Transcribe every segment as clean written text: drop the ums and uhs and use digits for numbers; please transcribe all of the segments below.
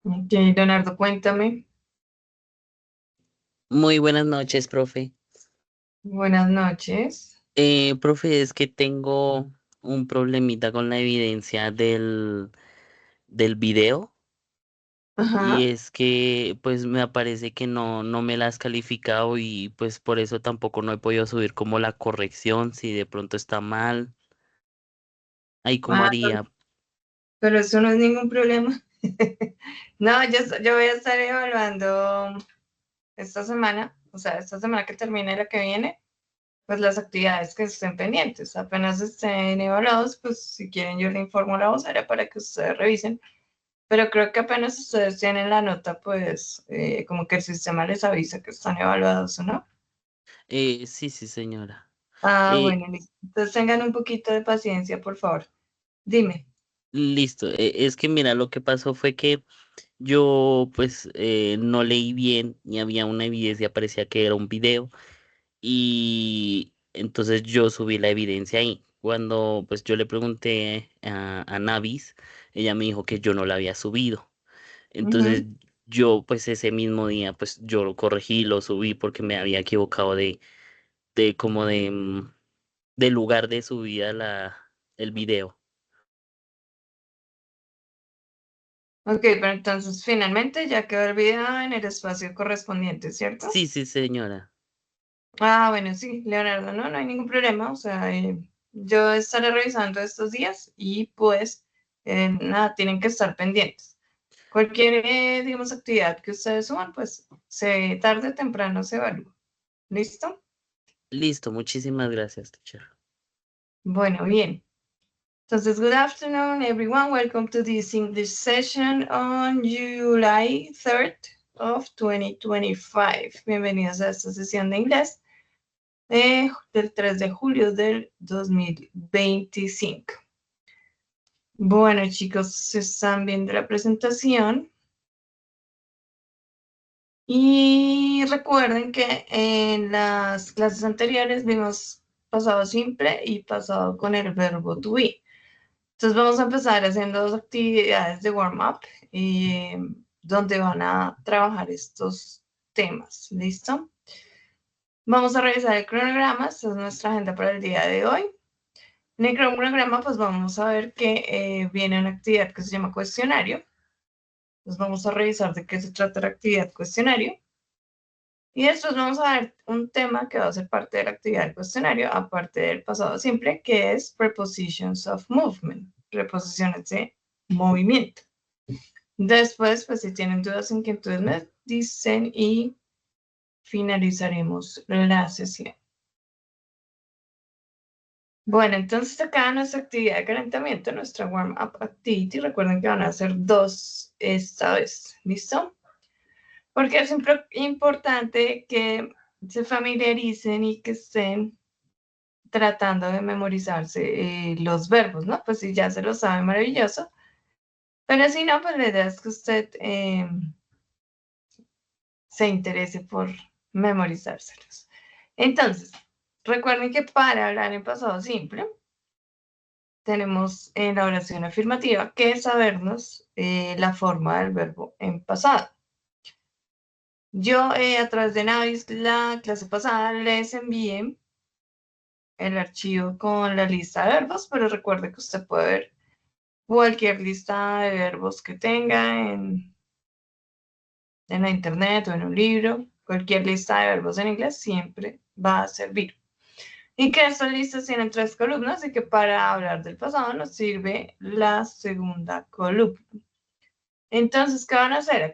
Ok, Leonardo, cuéntame. Muy buenas noches, profe. Buenas noches. Profe, es que tengo un problemita con la evidencia del video y Ajá. es que pues me aparece que no me la has calificado y pues por eso tampoco no he podido subir como la corrección si de pronto está mal. Ahí cómo Ah, haría. pero eso no es ningún problema. No, yo voy a estar evaluando esta semana, o sea, esta semana que termine la que viene, pues las actividades que estén pendientes. Apenas estén evaluados, pues si quieren yo le informo a la vocera para que ustedes revisen. Pero creo que apenas ustedes tienen la nota, pues como que el sistema les avisa que están evaluados, ¿o no? Sí, sí, señora. Ah, Eh, bueno, listo. Entonces tengan un poquito de paciencia, por favor. Dime. Listo. Es que mira, lo que pasó fue que yo pues no leí bien y había una evidencia, parecía que era un video. Y entonces yo subí la evidencia ahí. Cuando pues yo le pregunté a Navis, ella me dijo que yo no la había subido. Entonces Ujú. yo pues ese mismo día pues yo lo corregí, lo subí porque me había equivocado de como del lugar de subida el video. Ok, pero entonces finalmente ya quedó el video en el espacio correspondiente, ¿cierto? Sí, sí, señora. Ah, bueno, sí, Leonardo, no hay ningún problema. O sea, yo estaré revisando estos días y pues nada, tienen que estar pendientes. Cualquier, digamos, actividad que ustedes suban, pues se tarde o temprano se evalúa. ¿Listo? Listo, muchísimas gracias, teacher. Bueno, bien. Entonces, good afternoon, everyone. Welcome to this English session on July 3rd of 2025. Bienvenidos a esta sesión de inglés del 3 de julio del 2025. Bueno, chicos, se están viendo la presentación y recuerden que en las clases anteriores vimos pasado simple y pasado con el verbo to be. Entonces vamos a empezar haciendo dos actividades de warm-up donde van a trabajar estos temas. ¿Listo? Vamos a revisar el cronograma. Esta es nuestra agenda para el día de hoy. En el cronograma, pues vamos a ver que viene una actividad que se llama cuestionario. Entonces vamos a revisar de qué se trata la actividad cuestionario. Y después vamos a ver un tema que va a ser parte de la actividad del cuestionario, aparte del pasado simple, que es prepositions of movement, preposiciones de movimiento. Después, pues si tienen dudas, inquietudes, me dicen y finalizaremos la sesión. Bueno, entonces acá nuestra actividad de calentamiento, nuestra warm-up activity, recuerden que van a ser dos esta vez, ¿listo? Porque es importante que se familiaricen y que estén tratando de memorizarse los verbos, ¿no? Pues si ya se lo sabe, maravilloso. Pero si no, pues la idea es que usted se interese por memorizárselos. Entonces, recuerden que para hablar en pasado simple, tenemos en la oración afirmativa que sabernos la forma del verbo en pasado. Yo, a través de Navis, la clase pasada, les envié el archivo con la lista de verbos, pero recuerde que usted puede ver cualquier lista de verbos que tenga en la internet o en un libro, cualquier lista de verbos en inglés siempre va a servir. Y que estas listas tienen tres columnas y que para hablar del pasado nos sirve la segunda columna. Entonces, ¿qué van a hacer?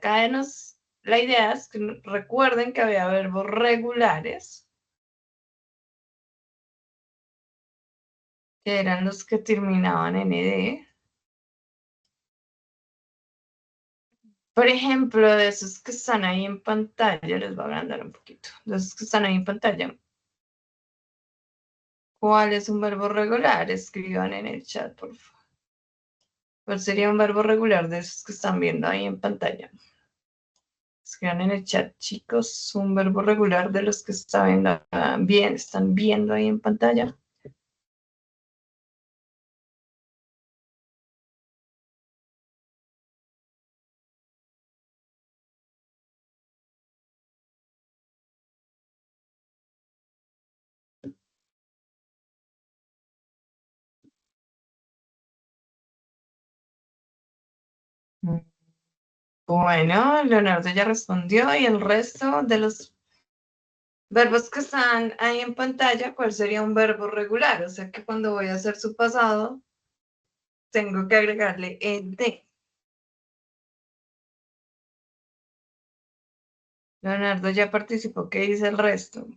La idea es que recuerden que había verbos regulares, que eran los que terminaban en ed. Por ejemplo, de esos que están ahí en pantalla, les voy a agrandar un poquito. De esos que están ahí en pantalla, ¿cuál es un verbo regular? Escriban en el chat, por favor. ¿Cuál sería un verbo regular de esos que están viendo ahí en pantalla? Escriban en el chat, chicos, un verbo regular de los que están viendo ahí en pantalla. Bueno, Leonardo ya respondió y el resto de los verbos que están ahí en pantalla, ¿cuál sería un verbo regular? O sea que cuando voy a hacer su pasado, tengo que agregarle ed. Leonardo ya participó, ¿qué dice el resto?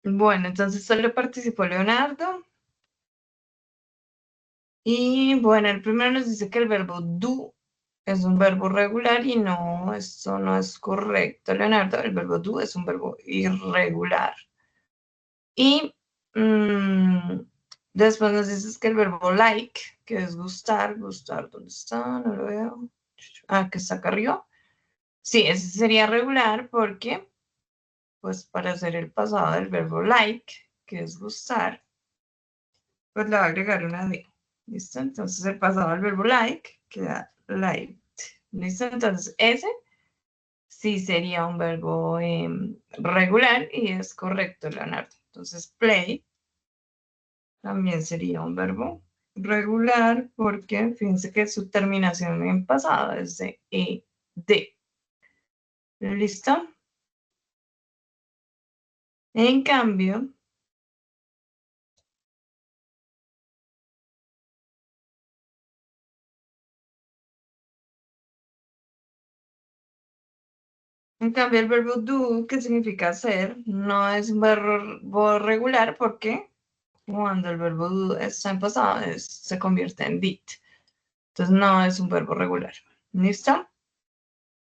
Bueno, entonces solo participó Leonardo. Y bueno, el primero nos dice que el verbo do es un verbo regular y no, eso no es correcto, Leonardo. El verbo do es un verbo irregular. Y después nos dices que el verbo like, que es gustar, gustar, ¿dónde está? No lo veo. Ah, que está acá arriba. Sí, ese sería regular porque, pues para hacer el pasado del verbo like, que es gustar, pues le va a agregar una D. ¿Listo? Entonces el pasado del verbo like queda liked. ¿Listo? Entonces ese sí sería un verbo regular y es correcto, Leonardo. Entonces play también sería un verbo regular porque fíjense que su terminación en pasado es de ed. ¿Listo? En cambio, el verbo do, que significa hacer, no es un verbo regular porque cuando el verbo do está en pasado se convierte en did. Entonces no es un verbo regular. ¿Listo?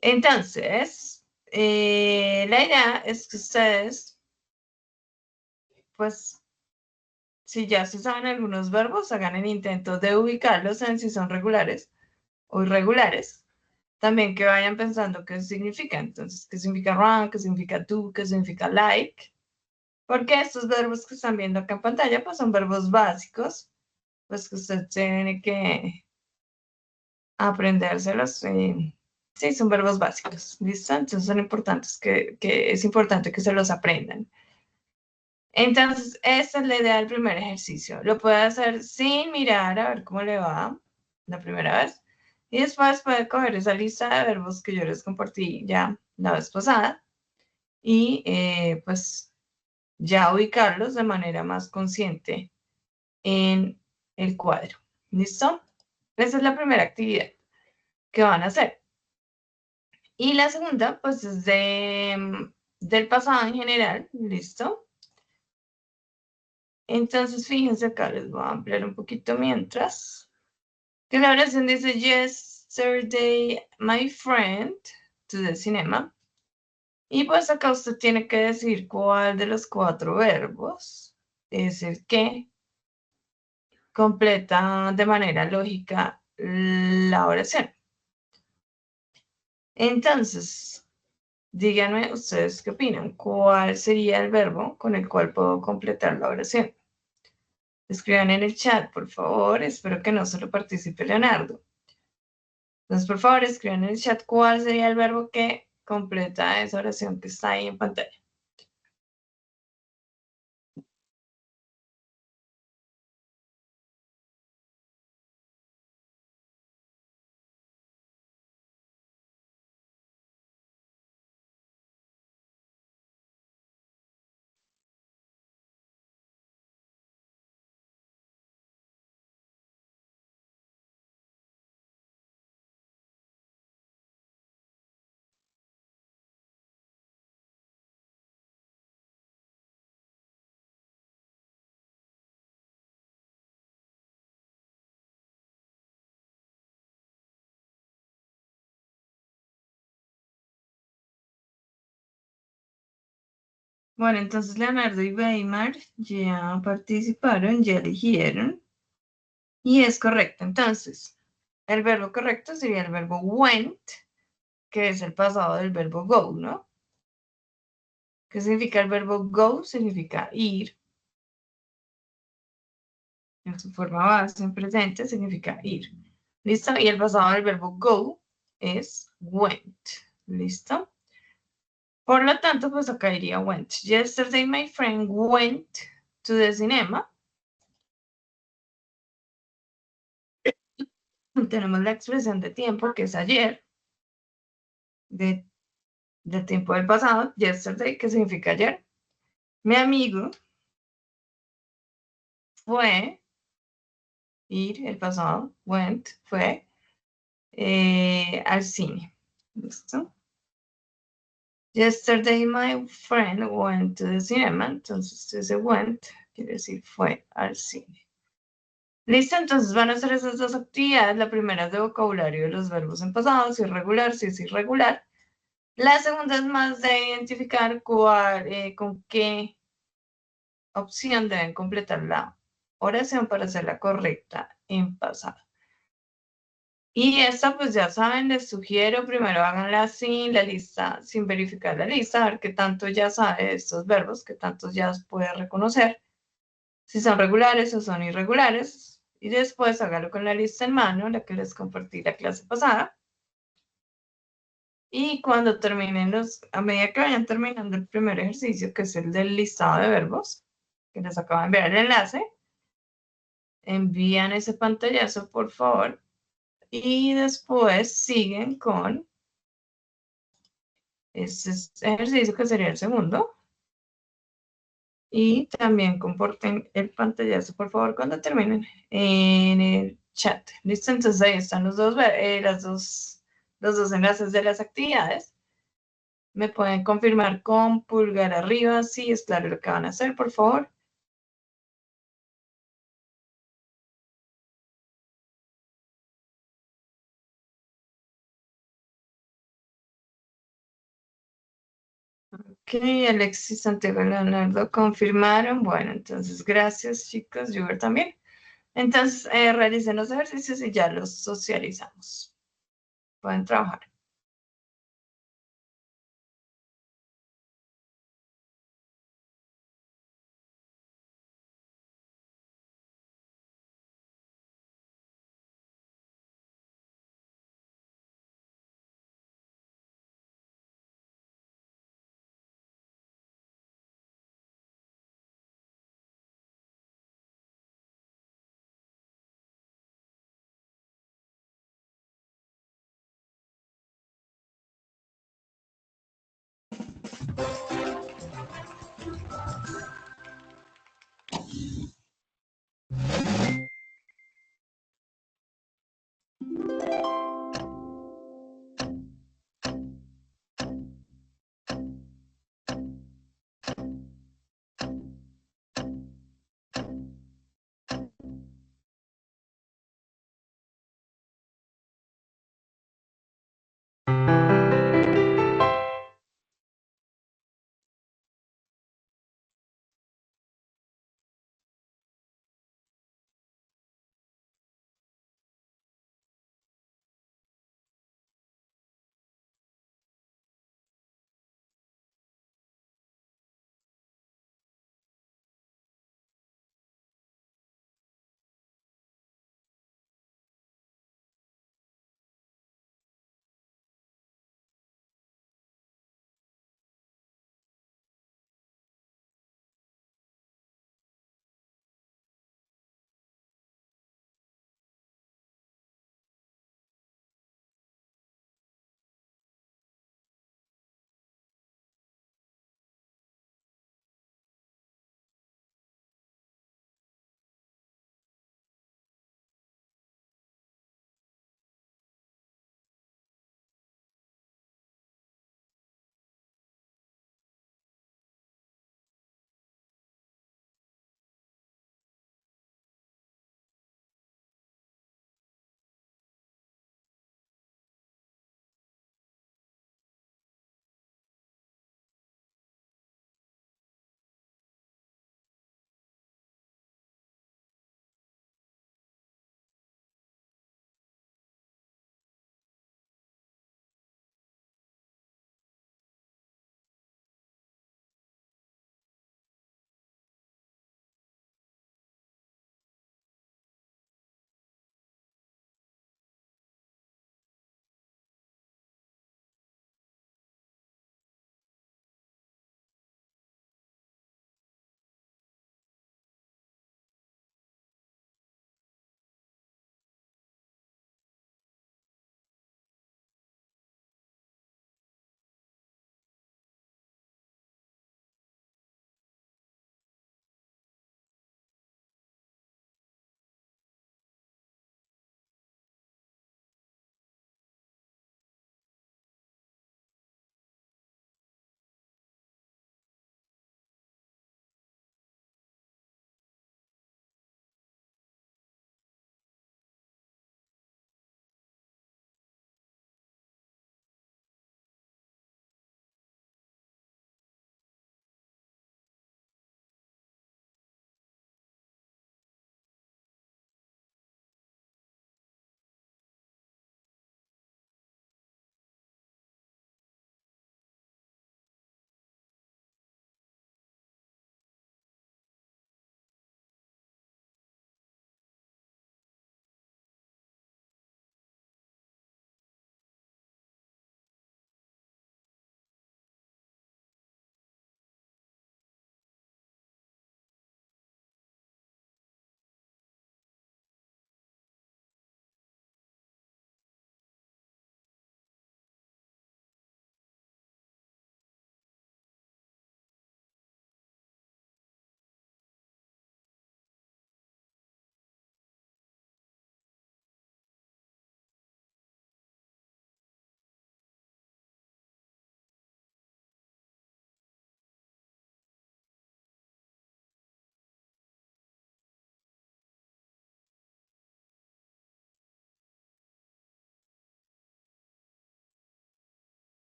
Entonces, la idea es que ustedes, pues, si ya se saben algunos verbos, hagan el intento de ubicarlos en si son regulares o irregulares. También que vayan pensando qué significa. Entonces, qué significa run, qué significa do, qué significa like. Porque estos verbos que están viendo acá en pantalla, pues son verbos básicos, pues que usted tiene que aprendérselos. Sí, son verbos básicos, ¿listo? Entonces son importantes que es importante que se los aprendan. Entonces, esta es la idea del primer ejercicio. Lo puede hacer sin mirar a ver cómo le va la primera vez. Y después puede coger esa lista de verbos que yo les compartí ya la vez pasada y pues ya ubicarlos de manera más consciente en el cuadro. ¿Listo? Esa es la primera actividad que van a hacer. Y la segunda, pues es del pasado en general. ¿Listo? Entonces, fíjense acá, les voy a ampliar un poquito mientras. Que la oración dice, yesterday, my friend, to the cinema. Y pues acá usted tiene que decir cuál de los cuatro verbos es el que completa de manera lógica la oración. Entonces, díganme ustedes qué opinan. ¿Cuál sería el verbo con el cual puedo completar la oración? Escriban en el chat, por favor. Espero que no solo participe Leonardo. Entonces, por favor, escriban en el chat cuál sería el verbo que completa esa oración que está ahí en pantalla. Bueno, entonces Leonardo y Weimar ya participaron, ya eligieron. Y es correcto. Entonces, el verbo correcto sería el verbo went, que es el pasado del verbo go, ¿no? ¿Qué significa el verbo go? Significa ir. En su forma base, en presente, significa ir. ¿Listo? Y el pasado del verbo go es went. ¿Listo? Por lo tanto, pues acá iría went. Yesterday my friend went to the cinema. Tenemos la expresión de tiempo, que es ayer, de, de tiempo del pasado, yesterday, que significa ayer. Mi amigo fue, ir, el pasado, went, fue, al cine. ¿Listo? Yesterday my friend went to the cinema. Entonces, ese went quiere decir fue al cine. Listo, entonces van a hacer esas dos actividades. La primera es de vocabulario de los verbos en pasado, si es regular, si es irregular. La segunda es más de identificar con qué opción deben completar la oración para hacerla correcta en pasado. Y esta, pues ya saben, les sugiero primero háganla sin la lista, sin verificar la lista, a ver qué tanto ya sabe de estos verbos, qué tantos ya puede reconocer, si son regulares o son irregulares. Y después hágalo con la lista en mano, la que les compartí la clase pasada. Y cuando terminen a medida que vayan terminando el primer ejercicio, que es el del listado de verbos, que les acabo de enviar el enlace, envían ese pantallazo, por favor, y después siguen con este ejercicio que sería el segundo. Y también comparten el pantallazo, por favor, cuando terminen en el chat. ¿Listo? Entonces ahí están los dos enlaces de las actividades. Me pueden confirmar con pulgar arriba si es claro lo que van a hacer, por favor. Ok, Alexis, Santiago, Leonardo confirmaron. Bueno, entonces gracias, chicos. Yuber también. Entonces, realicen los ejercicios y ya los socializamos. Pueden trabajar.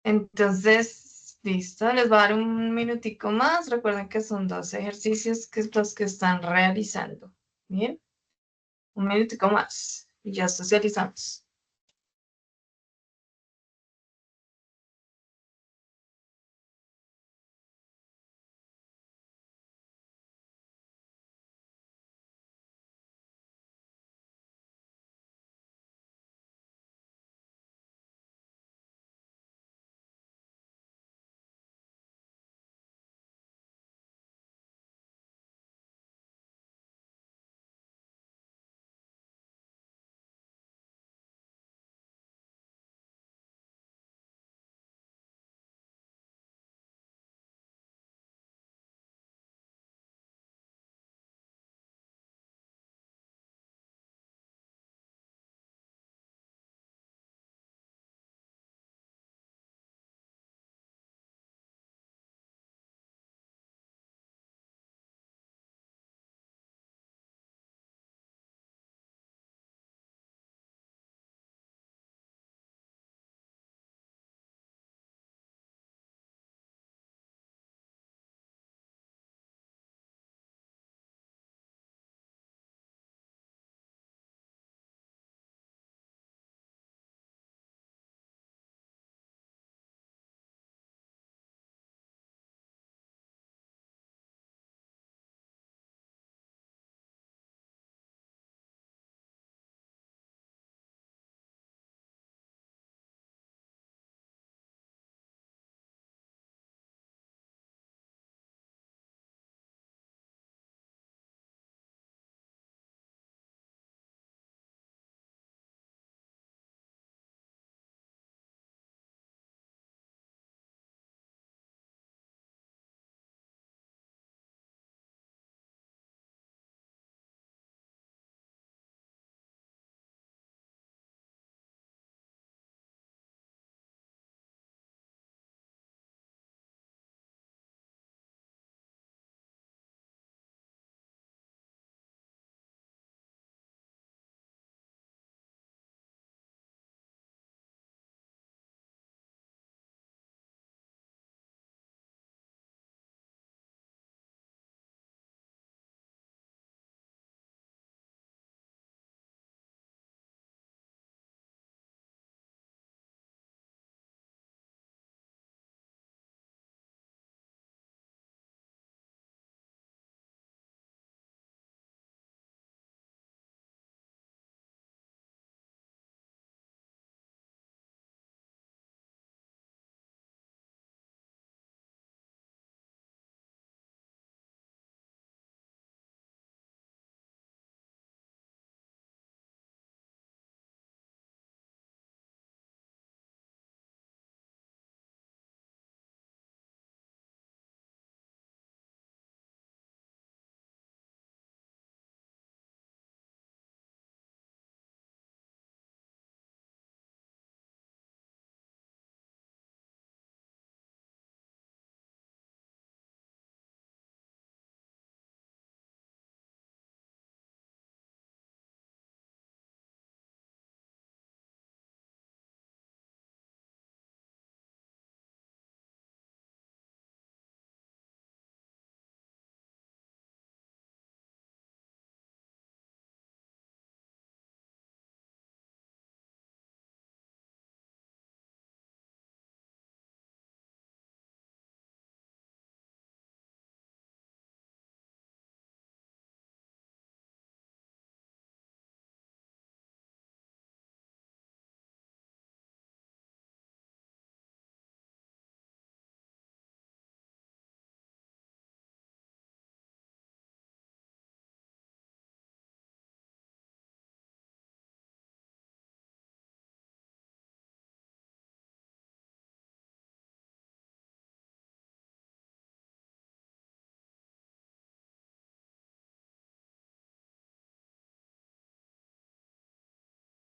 Entonces, listo, les voy a dar un minutico más. Recuerden que son dos ejercicios que los que están realizando. Bien, un minutico más y ya socializamos.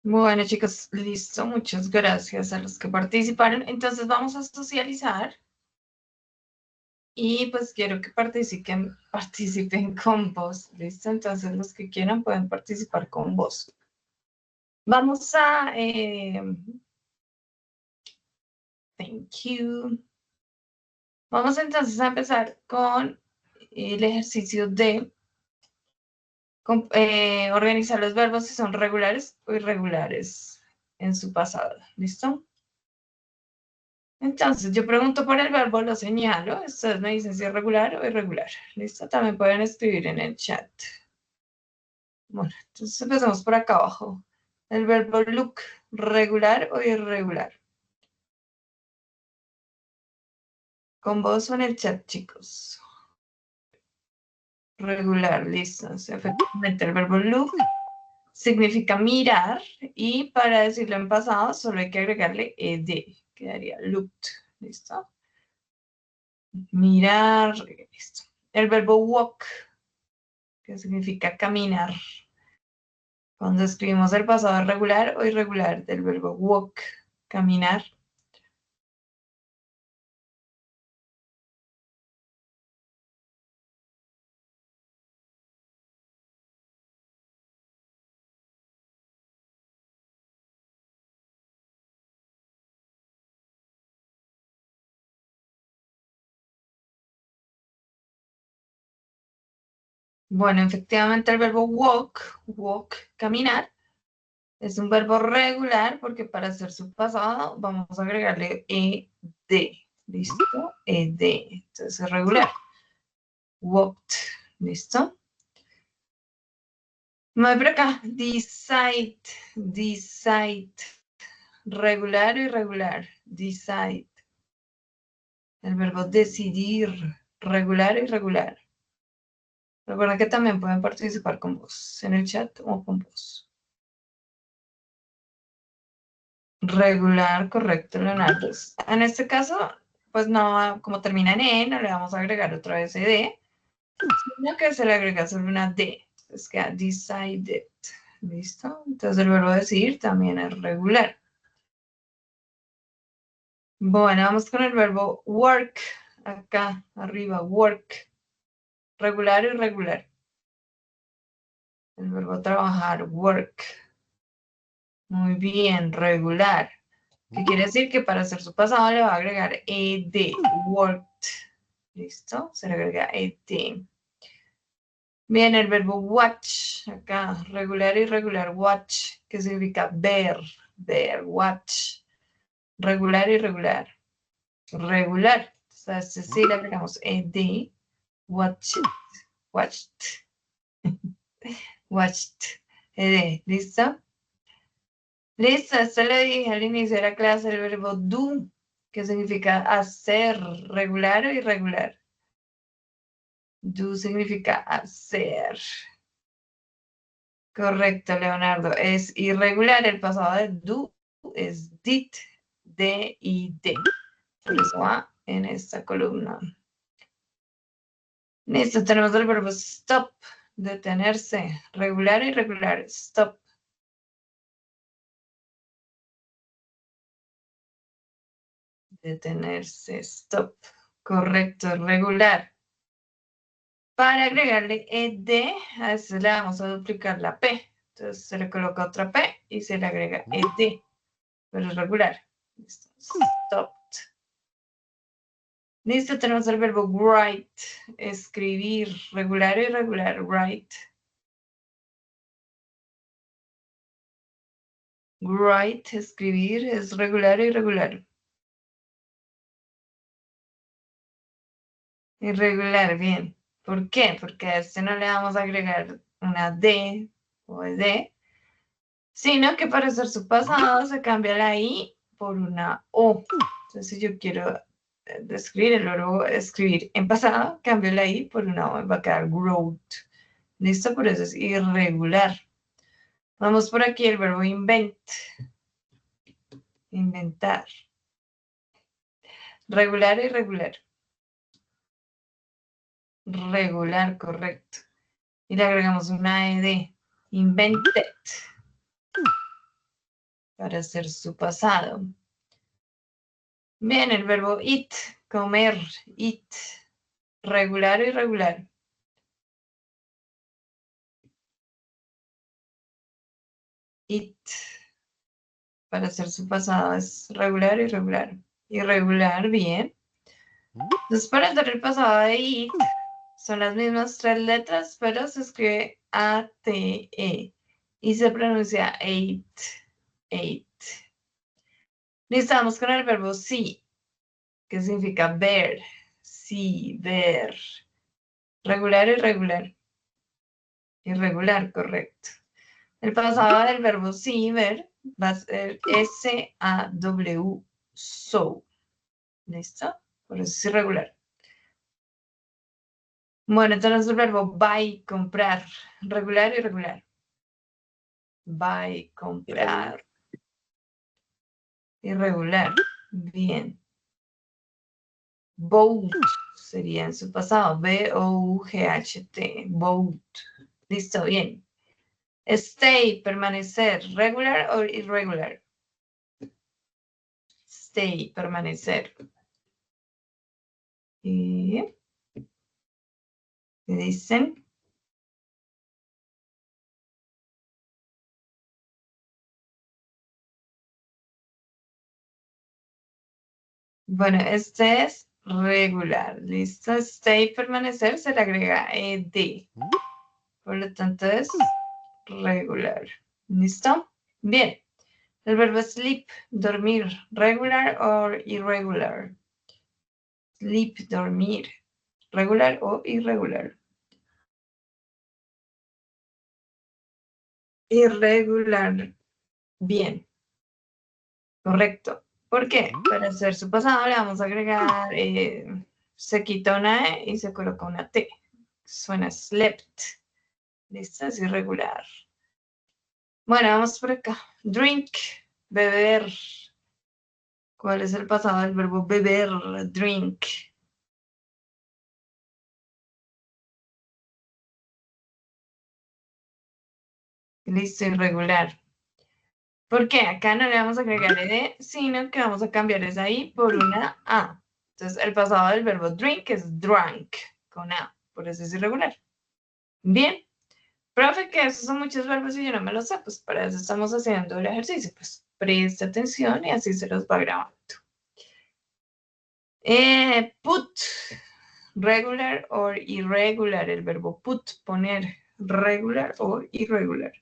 Bueno, chicos, listo. Muchas gracias a los que participaron. Entonces vamos a socializar y pues quiero que participen con vos. ¿Listo? Entonces los que quieran pueden participar con vos. Vamos a Thank you. Vamos entonces a empezar con el ejercicio de organizar los verbos si son regulares o irregulares en su pasado. ¿Listo? Entonces, yo pregunto por el verbo, lo señalo. Ustedes me dicen si es regular o irregular. ¿Listo? También pueden escribir en el chat. Bueno, entonces empezamos por acá abajo. El verbo look, ¿regular o irregular? Con vos o en el chat, chicos. Regular, listo. Efectivamente, el verbo look significa mirar y para decirlo en pasado solo hay que agregarle ed. Quedaría looked. ¿Listo? Mirar. Listo. El verbo walk, que significa caminar. Cuando escribimos el pasado regular o irregular del verbo walk, caminar. Bueno, efectivamente el verbo walk, caminar, es un verbo regular porque para hacer su pasado vamos a agregarle ed. ¿Listo? Ed. Entonces es regular. Walked. ¿Listo? Me voy por acá. Decide. Regular o irregular. Decide. El verbo decidir. Regular o irregular. Recuerda que también pueden participar con vos en el chat o con vos. Regular, correcto, Leonardo. En este caso, pues no, como termina en E, no le vamos a agregar otra vez ed, sino que se le agrega solo una D. Entonces queda decided. ¿Listo? Entonces el verbo decir también es regular. Bueno, vamos con el verbo work. Acá, arriba, work. Regular o irregular. El verbo trabajar, work. Muy bien, regular. ¿Qué quiere decir? Que para hacer su pasado le va a agregar ed, worked. ¿Listo? Se le agrega ed. Bien, el verbo watch, acá, regular y irregular, watch, que significa ver, watch. Regular y irregular. Regular. Entonces, sí le agregamos ed, watched, watched, ed. ¿Listo? Listo, esto le dije al inicio de la clase el verbo do, que significa hacer, regular o irregular. Do significa hacer. Correcto, Leonardo. Es irregular. El pasado de do es did, D-I-D. Por eso va en esta columna. Listo, tenemos el verbo stop, detenerse. Regular o irregular. Stop. Detenerse, stop. Correcto, regular. Para agregarle ed, a veces le vamos a duplicar la P. Entonces se le coloca otra P y se le agrega ed, pero es regular. Listo. Stopped. Listo, tenemos el verbo write, escribir, regular o irregular, write. Write, escribir, es regular o irregular. Irregular, bien. ¿Por qué? Porque a este no le vamos a agregar una D o D, sino que para hacer su pasado se cambia la I por una O. Entonces, si yo quiero describir el verbo escribir en pasado, cambio la I por una O, va a quedar wrote. ¿Listo? Por eso es irregular. Vamos por aquí el verbo invent. Inventar. Regular o irregular. Regular, correcto. Y le agregamos una ed. Invented. Para hacer su pasado. Bien, el verbo eat, comer, eat. Regular o irregular. Eat. Para hacer su pasado es regular o irregular. irregular, bien. Entonces, para hacer el pasado de it, son las mismas 3 letras, pero se escribe A-T-E y se pronuncia ate, ate. Listo, vamos con el verbo see, que significa ver, sí, ver. Regular, irregular. Irregular, correcto. El pasado del verbo sí, ver, va a ser S-A-W, so. ¿Listo? Por eso es irregular. Bueno, entonces el verbo buy, comprar. Regular, irregular. Buy, comprar. Irregular. Bien. Boat sería en su pasado. B-O-U-G-H-T. Boat. Listo, bien. Stay, permanecer. Regular o irregular. Stay, permanecer. ¿Y qué dicen? Bueno, este es regular. ¿Listo? Stay, permanecer, se le agrega ed. Por lo tanto es regular. ¿Listo? Bien. El verbo sleep, dormir. Regular o irregular. Sleep, dormir. Regular o irregular. Irregular. Bien. Correcto. ¿Por qué? Para hacer su pasado le vamos a agregar, se quita una E y se coloca una T. Suena slept. ¿Listo? Es irregular. Bueno, vamos por acá. Drink, beber. ¿Cuál es el pasado del verbo beber? Drink. Listo, irregular. ¿Por qué? Acá no le vamos a agregar ed, sino que vamos a cambiar esa I por una A. Entonces, el pasado del verbo drink es drank, con A. Por eso es irregular. Bien. Profe, que esos son muchos verbos y yo no me los sé, pues para eso estamos haciendo el ejercicio. Pues presta atención y así se los va grabando. Put, regular or irregular, el verbo put, poner, regular o irregular.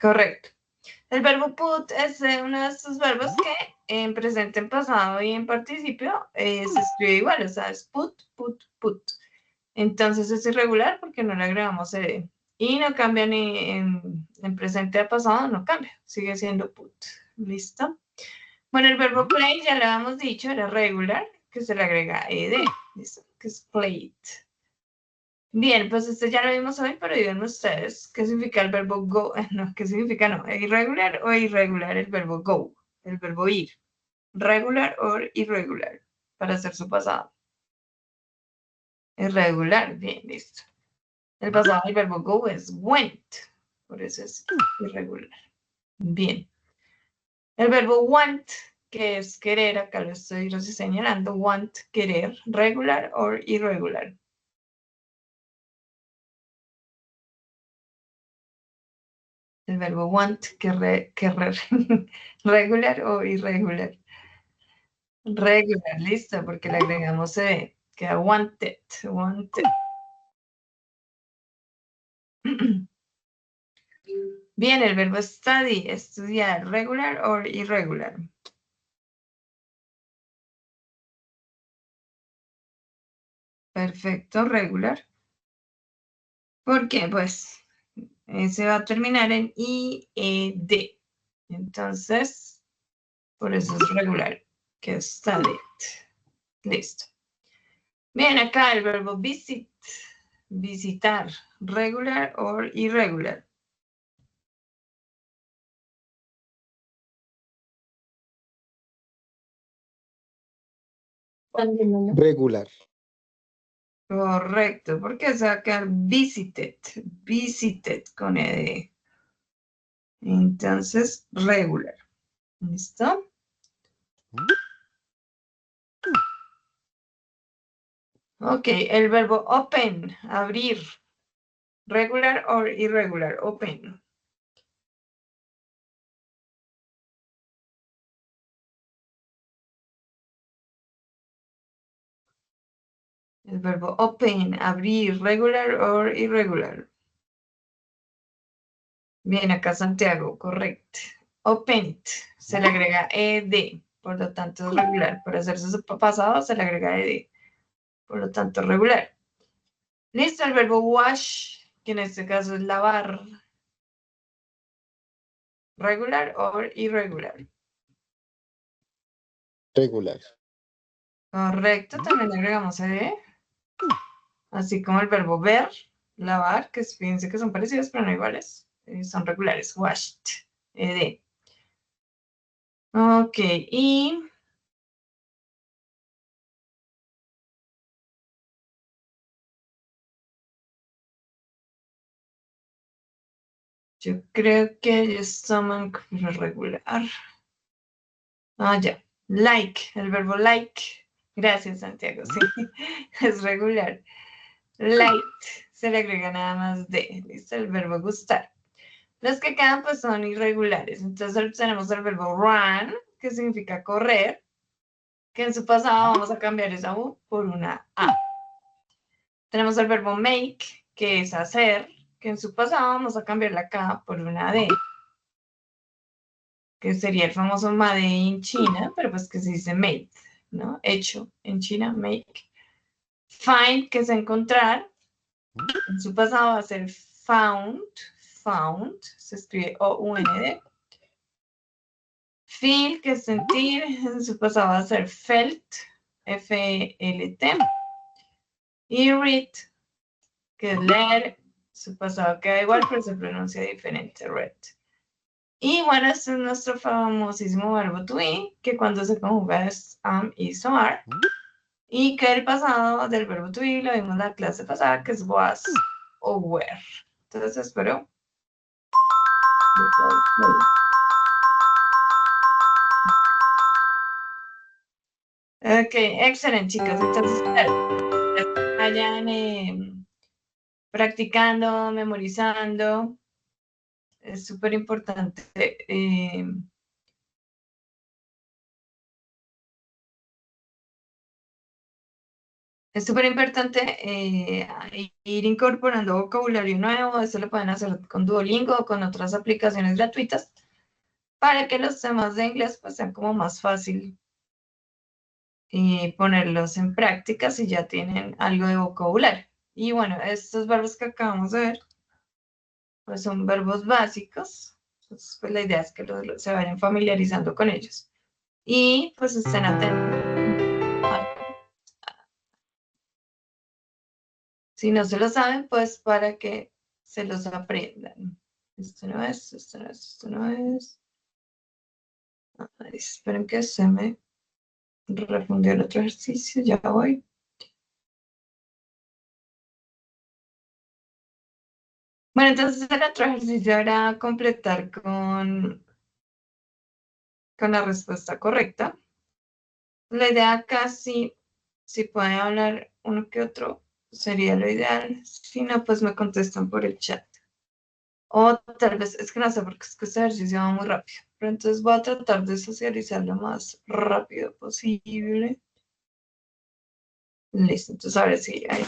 Correcto. El verbo put es uno de estos verbos que en presente, en pasado y en participio se escribe igual, o sea, es put, put, put. Entonces es irregular porque no le agregamos ed. Y no cambia ni en presente a pasado, no cambia, sigue siendo put. ¿Listo? Bueno, el verbo play ya lo habíamos dicho, era regular, que se le agrega ed, ¿listo? Que es played. Bien, pues este ya lo vimos hoy, pero díganme ustedes, ¿qué significa el verbo go? No, ¿qué significa no? ¿Irregular o irregular el verbo go? El verbo ir. Regular o irregular, para hacer su pasado. Irregular, bien, listo. El pasado del verbo go es went, por eso es irregular. Bien. El verbo want, que es querer, acá lo estoy señalando, want, querer, regular o irregular. El verbo want, querer, regular o irregular. Regular, listo, porque le agregamos ed, queda wanted, wanted. Bien, el verbo study, estudiar, regular o irregular. Perfecto, regular. ¿Por qué? Pues se va a terminar en IED. Entonces, por eso es regular, que es studied. Listo. Bien, acá el verbo visit, visitar, regular o irregular. Regular. Correcto, porque se va a quedar visited, visited con ED. Entonces, regular. ¿Listo? Ok, el verbo open, abrir. Regular or irregular, open. El verbo open, abrir, regular or irregular. Bien, acá Santiago, correcto. Opened, se le agrega ed, por lo tanto es regular. Por hacerse su pasado se le agrega ed, por lo tanto regular. Listo, el verbo wash, que en este caso es lavar. Regular or irregular. Regular. Correcto, también le agregamos ed. Así como el verbo ver, lavar, que fíjense que son parecidos pero no iguales. Son regulares. Washed, ed. Ok, y yo creo que ellos toman como regular. Ah, ya. Like, el verbo like. Gracias, Santiago. Sí, es regular. Light, se le agrega nada más de. Listo, el verbo gustar. Los que quedan pues son irregulares. Entonces tenemos el verbo run, que significa correr, que en su pasado vamos a cambiar esa U por una A. Tenemos el verbo make, que es hacer, que en su pasado vamos a cambiar la K por una D, que sería el famoso made in China, pero pues que se dice made, ¿no? Hecho en China, make. Find, que es encontrar, en su pasado va a ser found, found, se escribe O-U-N-D. Feel, que es sentir, en su pasado va a ser felt, F-L-T. Y read, que es leer, su pasado queda igual, pero se pronuncia diferente, read. Y bueno, este es nuestro famosísimo verbo to be, que cuando se conjuga es am, is, o are. Y que el pasado del verbo to be lo vimos en la clase pasada, que es was o were. Entonces espero. Ok, excelente, chicos. Entonces, vayan practicando, memorizando. Es súper importante. Es súper importante ir incorporando vocabulario nuevo. Eso lo pueden hacer con Duolingo o con otras aplicaciones gratuitas para que los temas de inglés pues sean como más fácil ponerlos en práctica si ya tienen algo de vocabulario. Y bueno, estos verbos que acabamos de ver pues son verbos básicos. Entonces, pues la idea es que se vayan familiarizando con ellos. Y pues estén atentos. Si no se lo saben, pues para que se los aprendan. Esto no es, esto no es, esto no es. Ay, esperen que se me refundió el otro ejercicio, ya voy. Bueno, entonces el otro ejercicio era completar con la respuesta correcta. La idea casi, si pueden hablar uno que otro, sería lo ideal. Si no, pues me contestan por el chat. O tal vez, es que no sé, porque es que este ejercicio va muy rápido. Pero entonces voy a tratar de socializar lo más rápido posible. Listo, entonces a ver si hay.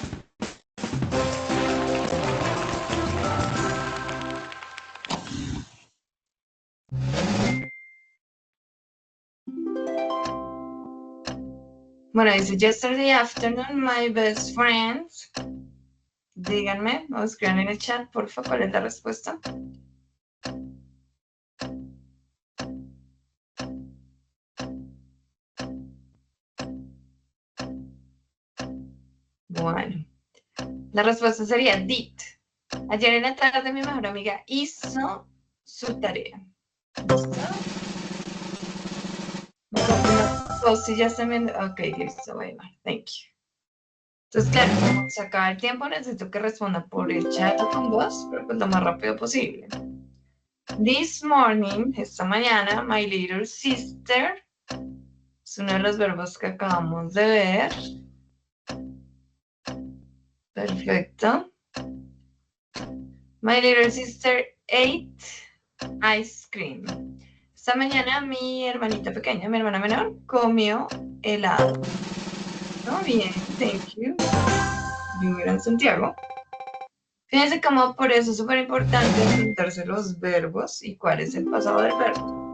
Bueno, dice, yesterday afternoon, my best friends. Díganme, o escriban en el chat, por favor, cuál es la respuesta. Bueno, la respuesta sería did. Ayer en la tarde mi mejor amiga hizo su tarea. ¿Listo? Si ya están viendo. Ok, listo, bueno, thank you. Entonces, claro, como se acaba el tiempo, necesito que respondan por el chat o con voz, pero pues lo más rápido posible. This morning, esta mañana, my little sister, es uno de los verbos que acabamos de ver. Perfecto. My little sister ate ice cream. Esta mañana mi hermanita pequeña, mi hermana menor, comió helado. Muy bien, thank you. Gran Santiago. Fíjense cómo por eso es súper importante aprenderse los verbos y cuál es el pasado del verbo.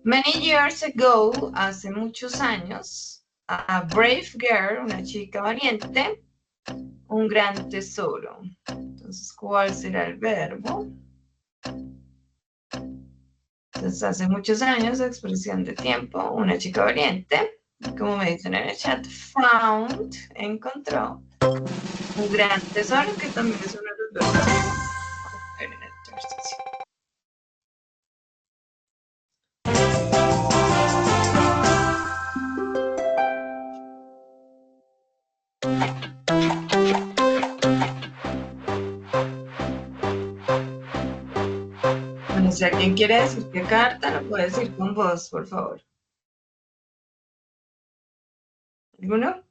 Many years ago, hace muchos años, a brave girl, una chica valiente, un gran tesoro. Entonces, ¿cuál será el verbo? Entonces, hace muchos años, expresión de tiempo, una chica valiente, como me dicen en el chat, found, encontró, un gran tesoro, que también es uno de los verbos que vamos a ver en el ejercicio. Bueno, si alguien quiere decir qué carta, lo puede decir con voz, por favor. ¿Alguno?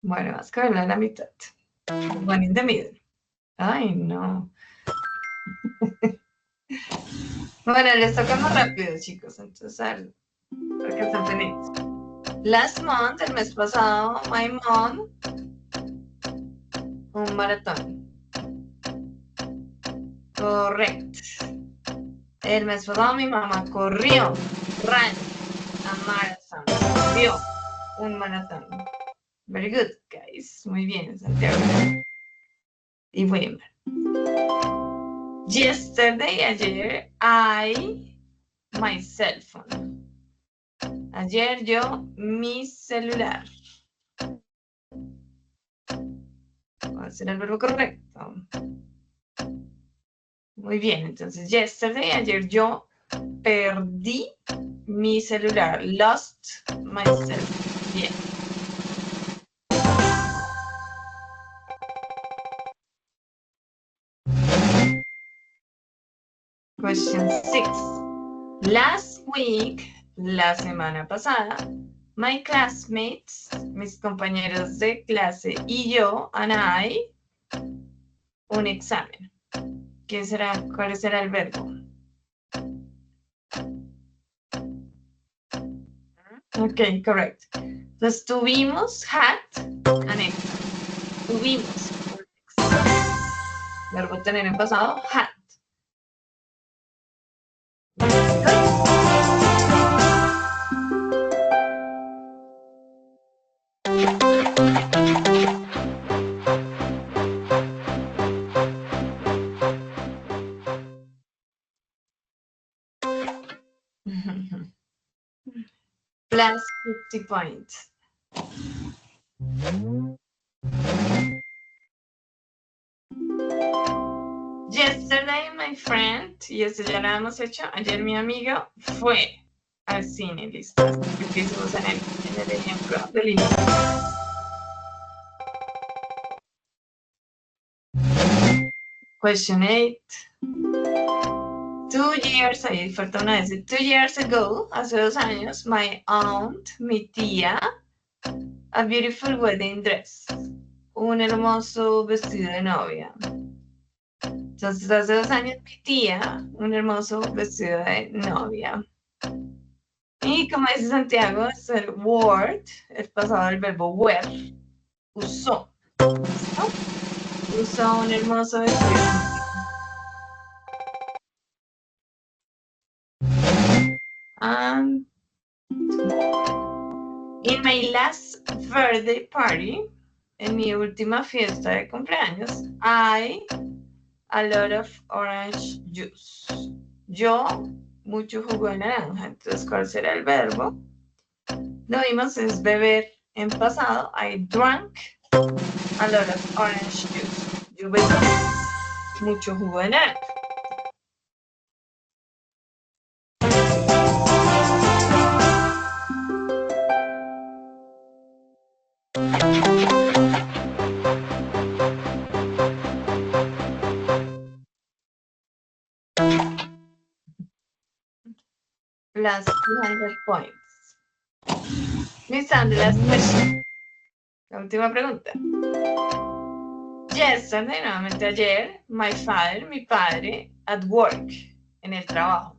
Bueno, vas a caerla a la mitad. One in the middle. Ay, no. Bueno, les toca más rápido, chicos. Entonces, para que estén pendientes. Last month, el mes pasado, my mom, un maratón. Correcto. El mes pasado mi mamá corrió, ran, a marathon, corrió un maratón. Very good, guys. Muy bien, Santiago. Y Wilmer. Yesterday, ayer, my cell phone. Ayer yo, mi celular. ¿Cuál será el verbo correcto? Muy bien, entonces, yesterday, ayer yo perdí mi celular. Lost my cell phone. Bien. Question 6. Last week, la semana pasada, my classmates, mis compañeros de clase y yo, and I, un examen. ¿Qué será? ¿Cuál será el verbo? Ok, correcto. Entonces tuvimos had an exam. Tuvimos un examen. Verbo tener en pasado, had. Plus 50 points. Yesterday, my friend, y esto ya lo hemos hecho, ayer mi amigo fue al cine, listo. Porque hicimos en el ejemplo del inicio. Question 8. 2 years, ahí falta una vez. 2 years ago, hace 2 años, my aunt, mi tía, a beautiful wedding dress. Un hermoso vestido de novia. Entonces, hace 2 años, mi tía, un hermoso vestido de novia. Y como dice Santiago, es el word, el pasado del verbo wear, usó. ¿Listo? Usó un hermoso vestido. And in my last birthday party, en mi última fiesta de cumpleaños, I a lot of orange juice. Yo, mucho jugo de naranja. Entonces, ¿cuál será el verbo? Lo vimos, es beber en pasado. I drank a lot of orange juice. Yo bebí mucho jugo de naranja. Plus 200 points. Lisandro, la última pregunta. Yesterday, nuevamente ayer, my father, mi padre, at work, en el trabajo.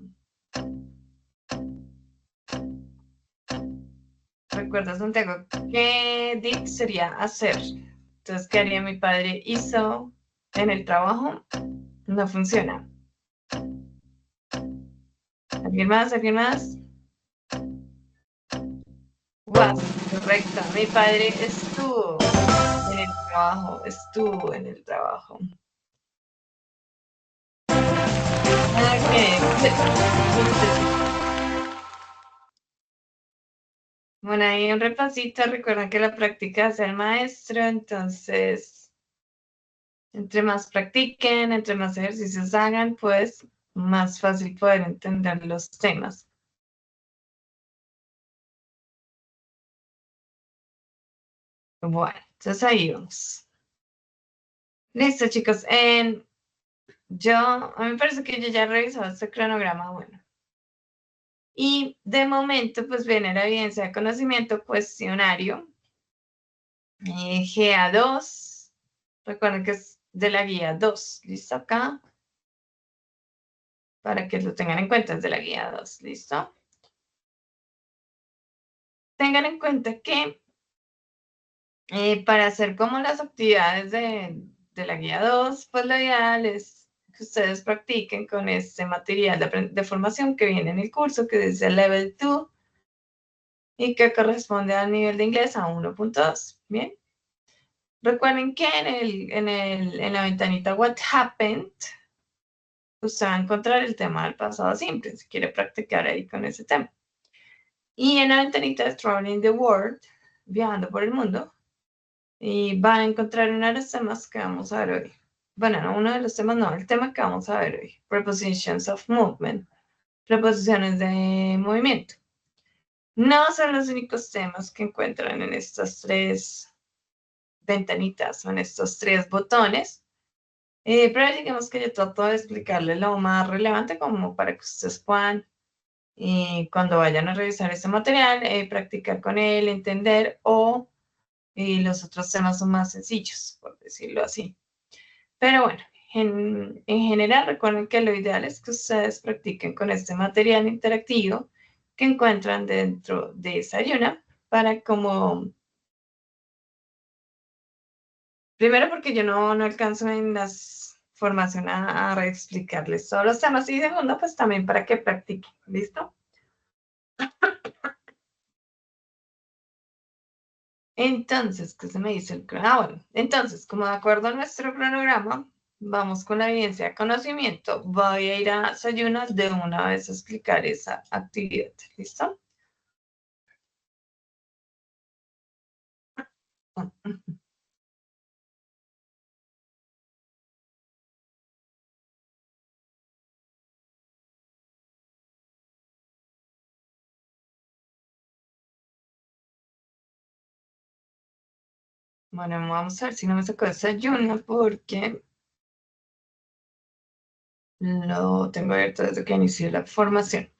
Recuerda, Santiago, que did sería hacer. Entonces, ¿qué haría mi padre? Hizo en el trabajo. No funciona. ¿Alguien más? ¿Alguien más? Was, correcto. Mi padre estuvo en el trabajo. Estuvo en el trabajo. Ok, good. Bueno, ahí un repasito. Recuerden que la práctica hace el maestro, entonces, entre más practiquen, entre más ejercicios hagan, pues más fácil poder entender los temas. Bueno, entonces ahí vamos. Listo, chicos. A mí me parece que yo ya he revisado este cronograma, bueno. Y de momento, pues viene la evidencia de conocimiento cuestionario. GA2. Recuerden que es de la guía 2. ¿Listo? Acá. Para que lo tengan en cuenta, es de la guía 2. ¿Listo? Tengan en cuenta que para hacer como las actividades de la guía 2, pues lo ideal es que ustedes practiquen con este material de formación que viene en el curso, que dice Level 2 y que corresponde al nivel de inglés a 1.2. Bien. Recuerden que en la ventanita What Happened, usted va a encontrar el tema del pasado simple, si quiere practicar ahí con ese tema. Y en la ventanita de Traveling the World, viajando por el mundo, y van a encontrar uno de los temas que vamos a ver hoy. Bueno, no uno de los temas, no, el tema que vamos a ver hoy. Prepositions of movement. Preposiciones de movimiento. No son los únicos temas que encuentran en estas tres ventanitas o en estos tres botones. Pero digamos que yo trato de explicarles lo más relevante como para que ustedes puedan, cuando vayan a revisar este material, practicar con él, entender o los otros temas son más sencillos, por decirlo así. Pero bueno, en general recuerden que lo ideal es que ustedes practiquen con este material interactivo que encuentran dentro de Sayuna para como, primero porque yo no alcanzo en las formación a reexplicarles todos los temas y segundo pues también para que practiquen, ¿listo? Entonces, ¿qué se me dice el cronograma? Bueno, entonces, como de acuerdo a nuestro cronograma, vamos con la evidencia de conocimiento. Voy a ir a Sayunas de una vez a explicar esa actividad. ¿Listo? Bueno, vamos a ver si no me sacó Sayuna porque lo tengo abierto desde que inicié la formación.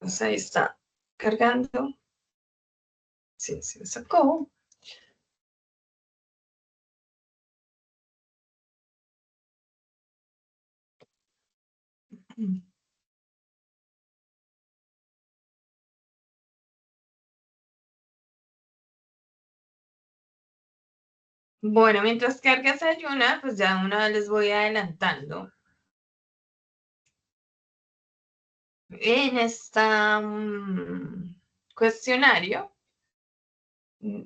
Entonces ahí está cargando. Sí, se me sacó. Bueno, mientras carga Sayuna, pues ya una vez les voy adelantando. En este cuestionario, mm,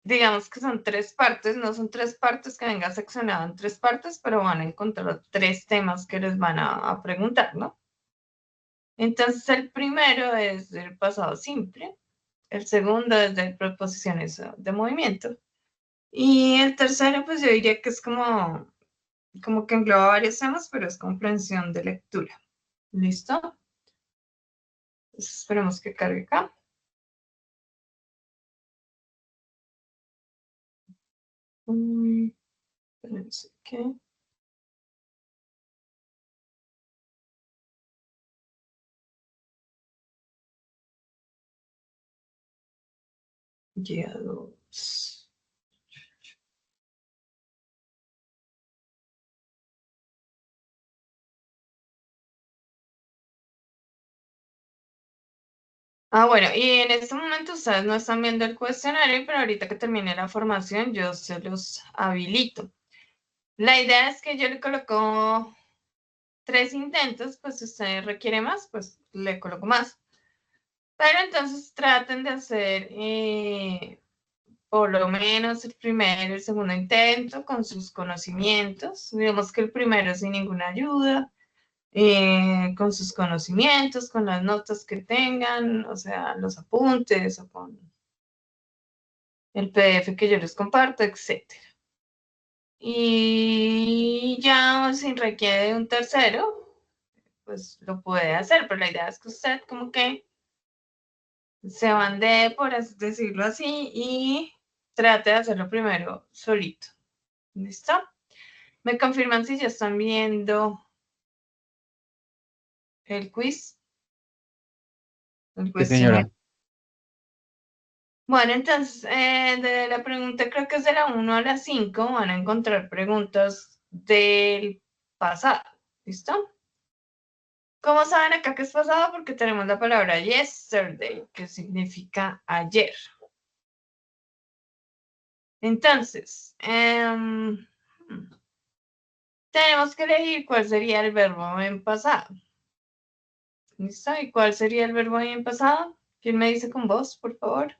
digamos que son tres partes, no son tres partes que venga seccionado en tres partes, pero van a encontrar tres temas que les van a preguntar, ¿no? Entonces, el primero es el pasado simple, el segundo es de preposiciones de movimiento, y el tercero, pues yo diría que es como que engloba varios temas, pero es comprensión de lectura. ¿Listo? Entonces, esperemos que cargue acá. No sé qué. Guiados. Bueno, y en este momento ustedes no están viendo el cuestionario, pero ahorita que termine la formación yo se los habilito. La idea es que yo le coloco 3 intentos, pues si usted requiere más, pues le coloco más. Pero entonces traten de hacer por lo menos el primero y el segundo intento con sus conocimientos. Digamos que el primero sin ninguna ayuda, con sus conocimientos, con las notas que tengan, o sea, los apuntes o con el PDF que yo les comparto, etcétera. Y ya si requiere de un tercero, pues lo puede hacer, pero la idea es que usted como que se bandee, por así decirlo así, y trate de hacerlo primero solito. ¿Listo? ¿Me confirman si ya están viendo el quiz? El Sí, cuestionario. señora. Bueno, entonces, de la pregunta creo que es de la 1 a la 5, van a encontrar preguntas del pasado. ¿Listo? ¿Cómo saben acá que es pasado? Porque tenemos la palabra yesterday, que significa ayer. Entonces, tenemos que elegir cuál sería el verbo en pasado. ¿Listo? ¿Y cuál sería el verbo en pasado? ¿Quién me dice con voz, por favor?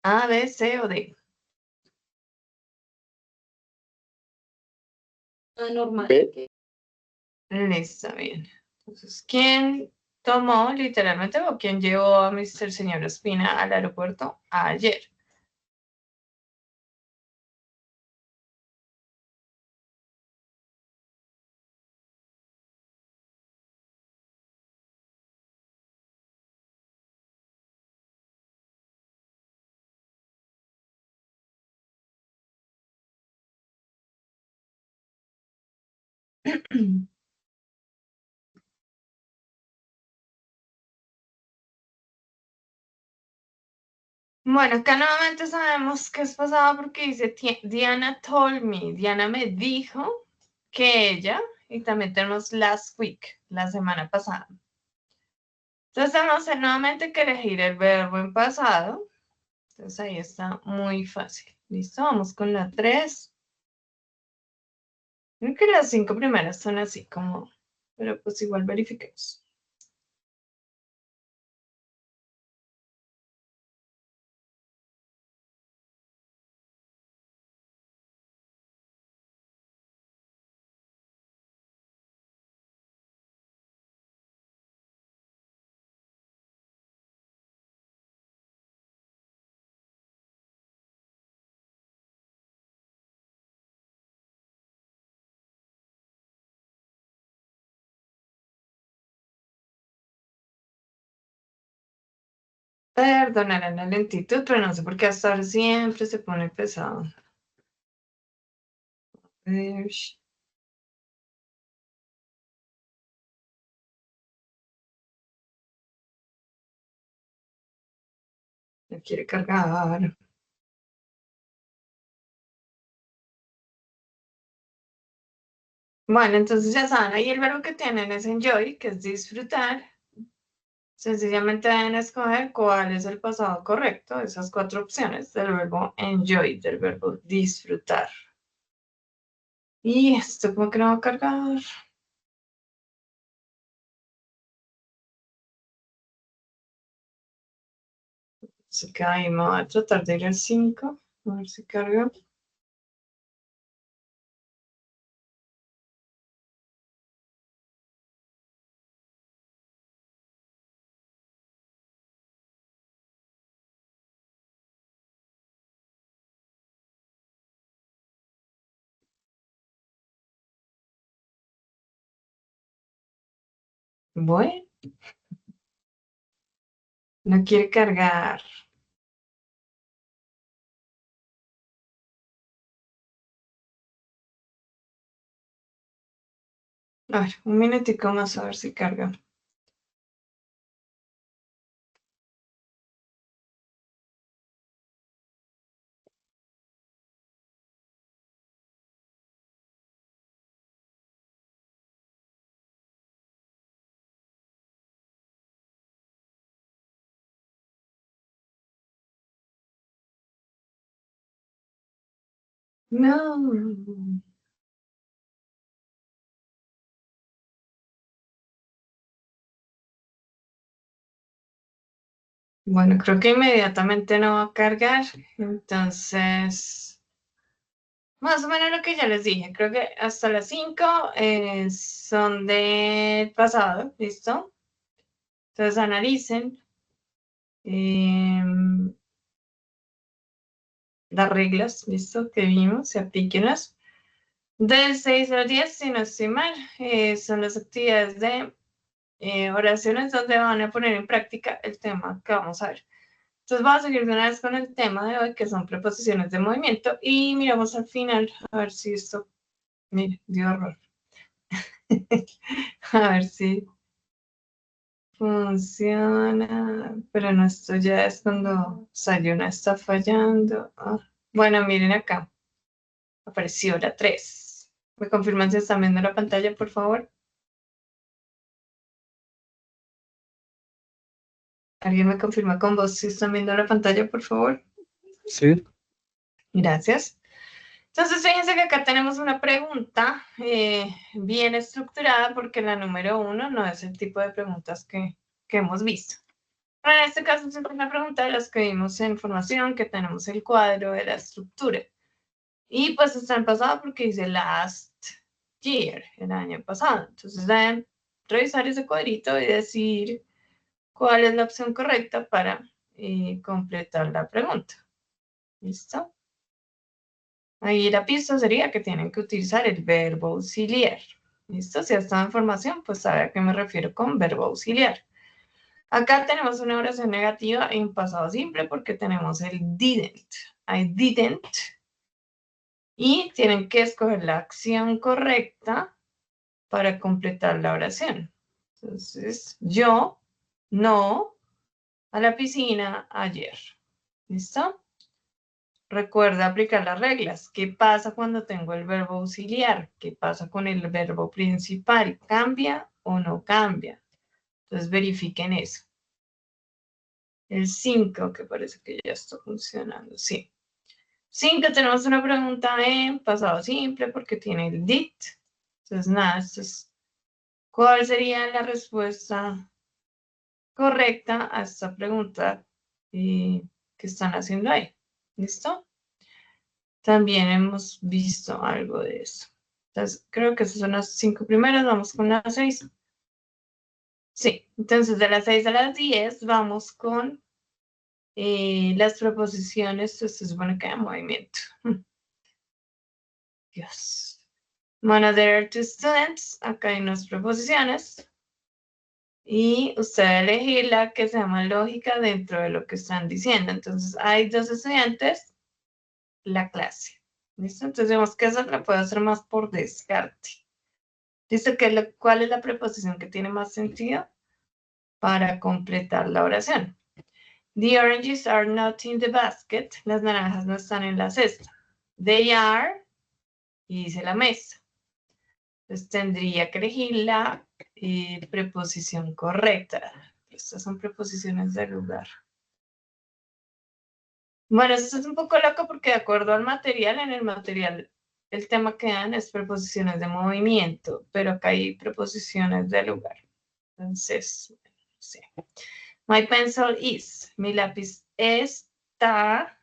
A, B, C o D. Normal. Listo, bien. Entonces, ¿quién tomó literalmente o quién llevó a Mr. Señor Espina al aeropuerto ayer? Bueno, acá nuevamente sabemos que es pasado porque dice Diana told me. Diana me dijo que ella, y también tenemos last week, la semana pasada. Entonces vamos a hacer nuevamente que elegir el verbo en pasado. Entonces ahí está muy fácil. ¿Listo? Vamos con la 3. Creo que las 5 primeras son así como, pero pues igual verifiquemos. Perdonarán la lentitud, pero no sé por qué hasta ahora siempre se pone pesado. Ush, no quiere cargar. Bueno, entonces ya saben, ahí el verbo que tienen es enjoy, que es disfrutar. Sencillamente deben escoger cuál es el pasado correcto, esas 4 opciones del verbo enjoy, del verbo disfrutar. Y esto como que no va a cargar. Así que ahí me voy a tratar de ir al 5, a ver si carga. Bueno, no quiere cargar. A ver, un minutico más a ver si carga. No. Bueno, creo que inmediatamente no va a cargar. Entonces, más o menos lo que ya les dije. Creo que hasta las 5 son del pasado. ¿Listo? Entonces analicen em, las reglas, ¿listo? Que vimos y aplíquenlas. Del 6 al 10, si no estoy mal, son las actividades de oraciones donde van a poner en práctica el tema que vamos a ver. Entonces vamos a seguir de una vez con el tema de hoy, que son preposiciones de movimiento, y miramos al final a ver si esto, mire, dio error. A ver si funciona, pero no, esto ya es cuando Sayuna está fallando. Ah, bueno, miren acá, apareció la 3. ¿Me confirman si están viendo la pantalla, por favor? ¿Alguien me confirma con voz si están viendo la pantalla, por favor? Sí. Gracias. Entonces, fíjense que acá tenemos una pregunta bien estructurada porque la número 1 no es el tipo de preguntas que hemos visto. Pero en este caso es una pregunta de las que vimos en formación, que tenemos el cuadro de la estructura. Y pues está en pasado porque dice last year, el año pasado. Entonces deben revisar ese cuadrito y decir cuál es la opción correcta para completar la pregunta. ¿Listo? Ahí la pista sería que tienen que utilizar el verbo auxiliar. ¿Listo? Si está en formación, pues sabe a qué me refiero con verbo auxiliar. Acá tenemos una oración negativa en pasado simple porque tenemos el didn't. I didn't. Y tienen que escoger la acción correcta para completar la oración. Entonces, yo no a la piscina ayer. ¿Listo? Recuerda aplicar las reglas. ¿Qué pasa cuando tengo el verbo auxiliar? ¿Qué pasa con el verbo principal? ¿Cambia o no cambia? Entonces verifiquen eso. El 5, que parece que ya está funcionando. Sí. 5, tenemos una pregunta en pasado simple porque tiene el did. Entonces, nada, esto es, ¿cuál sería la respuesta correcta a esta pregunta que están haciendo ahí? ¿Listo? También hemos visto algo de eso. Entonces, creo que esas son las 5 primeras. Vamos con las 6. Sí, entonces de las 6 a las 10 vamos con las preposiciones. Esto se supone que hay movimiento. Dios. Bueno, there are two students. Acá hay unas preposiciones. Y usted va a elegir la que sea más lógica dentro de lo que están diciendo. Entonces, hay 2 estudiantes, la clase. ¿Listo? Entonces, vemos que esa la puedo hacer más por descarte. Dice que cuál es la preposición que tiene más sentido para completar la oración. The oranges are not in the basket. Las naranjas no están en la cesta. They are, y dice la mesa. Entonces tendría que elegir la preposición correcta. Estas son preposiciones de lugar. Bueno, esto es un poco loco porque de acuerdo al material, en el material el tema que dan es preposiciones de movimiento, pero acá hay preposiciones de lugar. Entonces, sí. My pencil is. Mi lápiz está.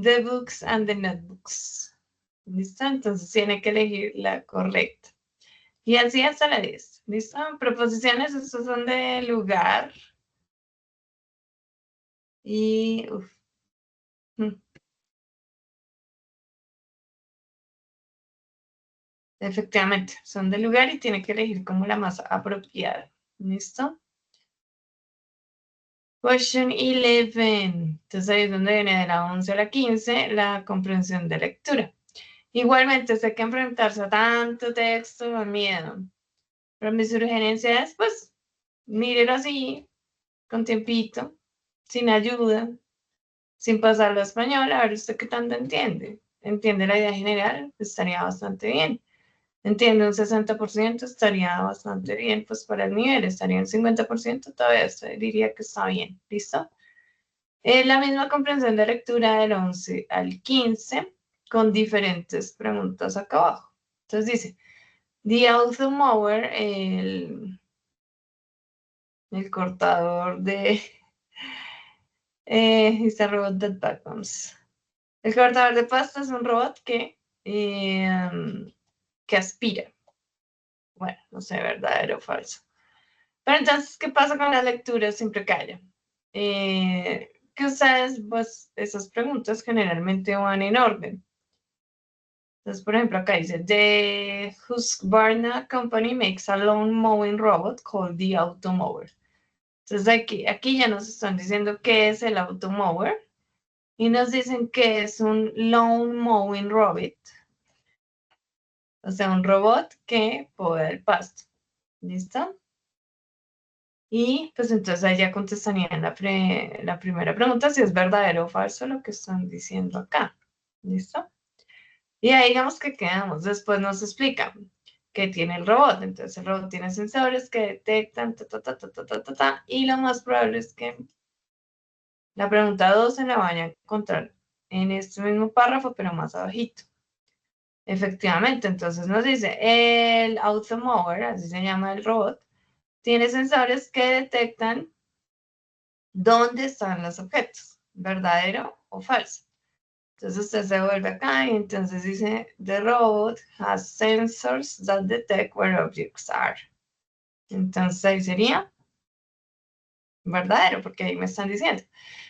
The books and the notebooks. ¿Listo? Entonces tiene que elegir la correcta. Y así hasta la 10. ¿Listo? Preposiciones, estos son de lugar. Y. Efectivamente, son de lugar y tiene que elegir como la más apropiada. ¿Listo? Question 11. Entonces ahí es donde viene de la 11 a la 15 la comprensión de lectura. Igualmente, sé que enfrentarse a tanto texto da miedo. Pero mi sugerencia es, pues, mírelo así, con tiempito, sin ayuda, sin pasarlo a español, a ver usted qué tanto entiende. ¿Entiende la idea general? Estaría bastante bien. Entiende un 60%, estaría bastante bien, pues para el nivel, estaría en 50%, todavía diría que está bien. ¿Listo? Es la misma comprensión de lectura del 11 al 15. con diferentes preguntas acá abajo. Entonces dice, the automower, el cortador de... it's a robot that vacuums. El cortador de pasta es un robot que aspira. Bueno, no sé, verdadero o falso. Pero entonces, ¿qué pasa con las lecturas? Siempre calla. Que ustedes, pues, esas preguntas generalmente van en orden. Entonces, por ejemplo, acá dice, the Husqvarna Company makes a lawn mowing robot called the Automower. Entonces, aquí ya nos están diciendo qué es el Automower y nos dicen que es un lawn mowing robot. O sea, un robot que poda el pasto. ¿Listo? Y pues entonces ahí ya contestarían la primera pregunta si es verdadero o falso lo que están diciendo acá. ¿Listo? Y ahí digamos que quedamos. Después nos explican qué tiene el robot. Entonces el robot tiene sensores que detectan, y lo más probable es que la pregunta 2 se la vayan a encontrar en este mismo párrafo, pero más abajito. Efectivamente, entonces nos dice, el Automower, así se llama el robot, tiene sensores que detectan dónde están los objetos, verdadero o falso. Entonces usted se vuelve acá y entonces dice, the robot has sensors that detect where objects are. Entonces ahí sería verdadero, porque ahí me están diciendo.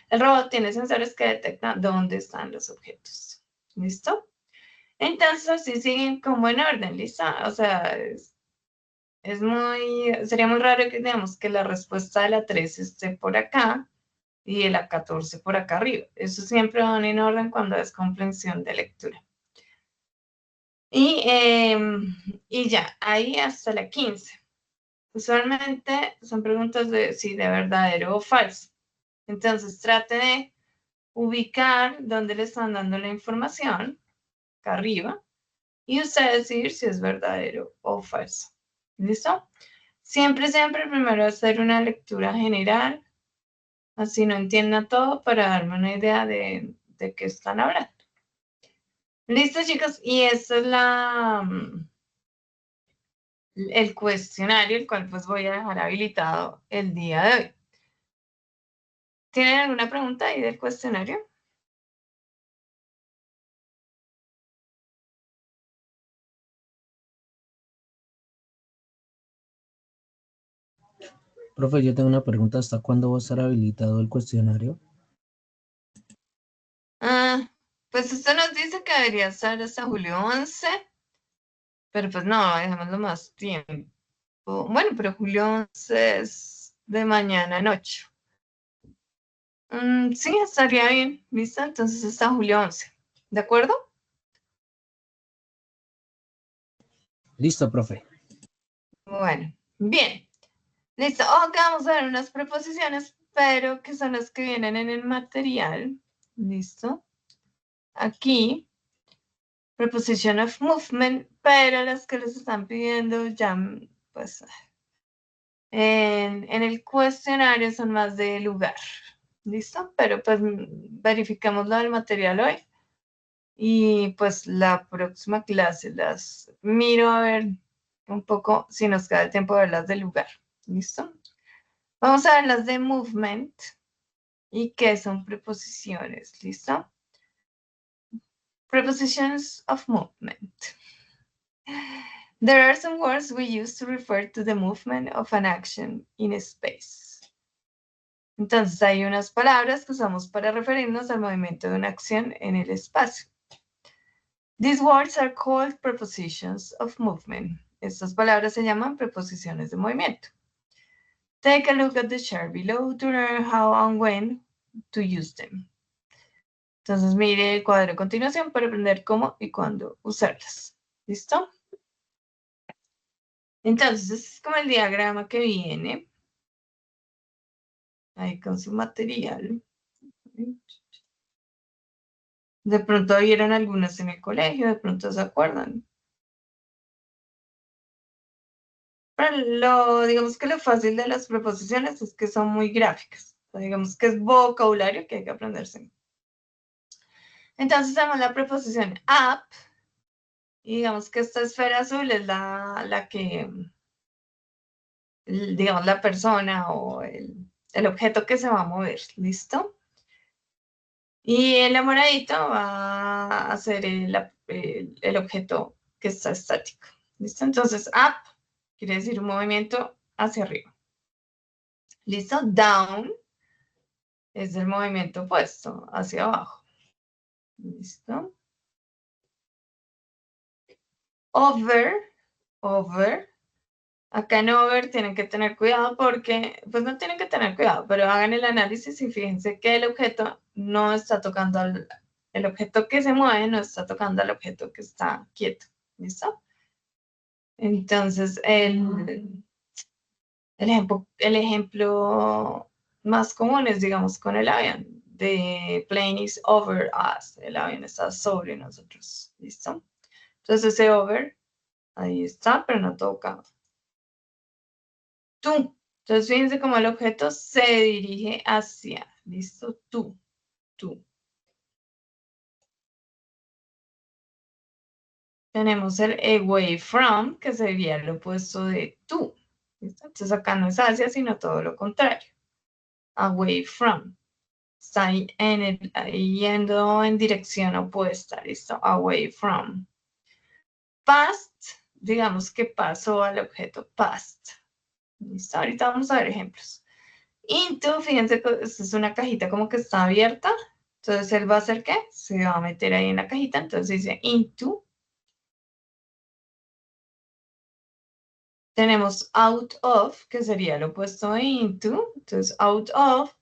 El robot tiene sensores que detectan dónde están los objetos. ¿Listo? Entonces así siguen como en orden, ¿listo? O sea, sería muy raro que digamos que la respuesta de la 3 esté por acá y de la 14 por acá arriba. Eso siempre van en orden cuando es comprensión de lectura. Y ya, ahí hasta la 15. Usualmente son preguntas de si de verdadero o falso. Entonces trate de ubicar dónde le están dando la información, acá arriba, y usted decir si es verdadero o falso. ¿Listo? Siempre, siempre primero hacer una lectura general, así no entienda todo para darme una idea de qué están hablando. Listo, chicos, y esta es el cuestionario, el cual pues voy a dejar habilitado el día de hoy. ¿Tienen alguna pregunta ahí del cuestionario? Profe, yo tengo una pregunta. ¿Hasta cuándo va a estar habilitado el cuestionario? Pues esto nos dice que debería estar hasta julio 11, pero pues no, dejémoslo más tiempo. Bueno, pero julio 11 es de mañana a noche. Sí, estaría bien, ¿listo? Entonces hasta julio 11, ¿de acuerdo? Listo, profe. Bueno, bien. Listo. Acá vamos a ver unas preposiciones, pero que son las que vienen en el material. ¿Listo? Aquí, preposition of movement, pero las que les están pidiendo ya, pues, en el cuestionario son más de lugar. ¿Listo? Pero pues verificamos lo del material hoy. Y pues la próxima clase las miro a ver un poco si nos queda el tiempo de verlas de lugar. ¿Listo? Vamos a ver las de movement y qué son preposiciones. ¿Listo? Prepositions of movement. There are some words we use to refer to the movement of an action in space. Entonces hay unas palabras que usamos para referirnos al movimiento de una acción en el espacio. These words are called prepositions of movement. Estas palabras se llaman preposiciones de movimiento. Take a look at the chart below to learn how and when to use them. Entonces mire el cuadro a continuación para aprender cómo y cuándo usarlas. ¿Listo? Entonces, este es como el diagrama que viene ahí con su material. De pronto vieron algunas en el colegio, de pronto se acuerdan. Pero digamos que lo fácil de las preposiciones es que son muy gráficas. O sea, digamos que es vocabulario que hay que aprenderse. Entonces tenemos la preposición up, y digamos que esta esfera azul es la que, digamos, la persona o el objeto que se va a mover, ¿listo? Y el moradito va a ser el objeto que está estático, ¿listo? Entonces, up quiere decir un movimiento hacia arriba, ¿listo? Down es el movimiento opuesto, hacia abajo, ¿listo? Over. Acá en over tienen que tener cuidado porque, pues no tienen que tener cuidado, pero hagan el análisis y fíjense que el objeto no está tocando el objeto que se mueve no está tocando al objeto que está quieto, ¿listo? Entonces, el ejemplo más común es, digamos, con el avión. The plane is over us. El avión está sobre nosotros, ¿listo? Entonces ese over, ahí está, pero no toca tú. Entonces, fíjense cómo el objeto se dirige hacia, ¿listo? Tú. Tenemos el away from, que sería el opuesto de tú. ¿Listo? Entonces, acá no es hacia, sino todo lo contrario. Away from. Está ahí yendo en dirección opuesta, ¿listo? Away from. Past, digamos que pasó al objeto past. ¿Listo? Ahorita vamos a ver ejemplos. Into, fíjense que esta es una cajita como que está abierta. Entonces, él va a hacer ¿qué? Se va a meter ahí en la cajita. Entonces, dice into. Tenemos out of, que sería lo opuesto de into. Entonces, out of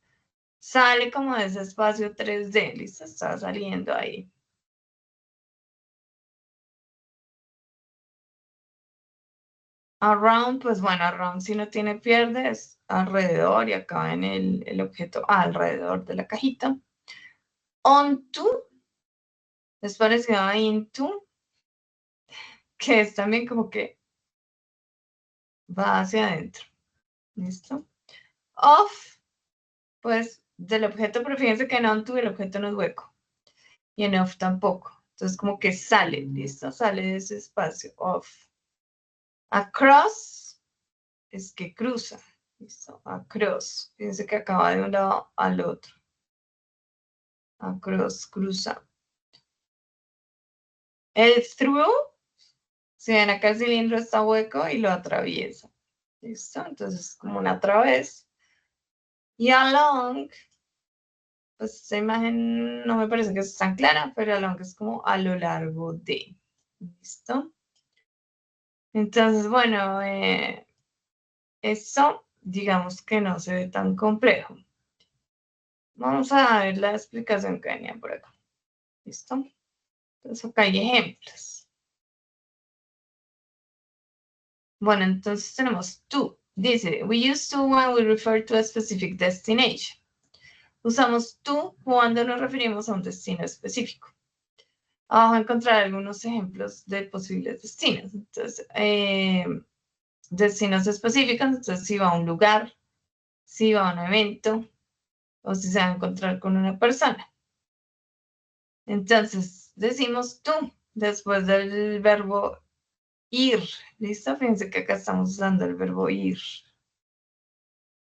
sale como de ese espacio 3D. ¿Listo? Está saliendo ahí. Around, pues bueno, around si no tiene pierde, es alrededor y acaba en el objeto alrededor de la cajita. Onto es parecido a into, que es también como que va hacia adentro. ¿Listo? Off, pues del objeto, pero fíjense que en onto el objeto no es hueco. Y en off tampoco. Entonces como que sale, ¿listo? Sale de ese espacio, off. Across es que cruza, ¿listo? Across. Fíjense que acaba de un lado al otro. Across, cruza. El through, si ven acá el cilindro está hueco y lo atraviesa. ¿Listo? Entonces como una través. Y along, pues esta imagen no me parece que es tan clara, pero along es como a lo largo de. ¿Listo? Entonces, bueno, eso digamos que no se ve tan complejo. Vamos a ver la explicación que venía por acá. ¿Listo? Entonces acá hay ejemplos. Bueno, entonces tenemos to. Dice, we use to when we refer to a specific destination. Usamos to cuando nos referimos a un destino específico. Vamos a encontrar algunos ejemplos de posibles destinos. Entonces, destinos específicos, entonces si va a un lugar, si va a un evento o si se va a encontrar con una persona. Entonces, decimos tú después del verbo ir. ¿Listo? Fíjense que acá estamos usando el verbo ir.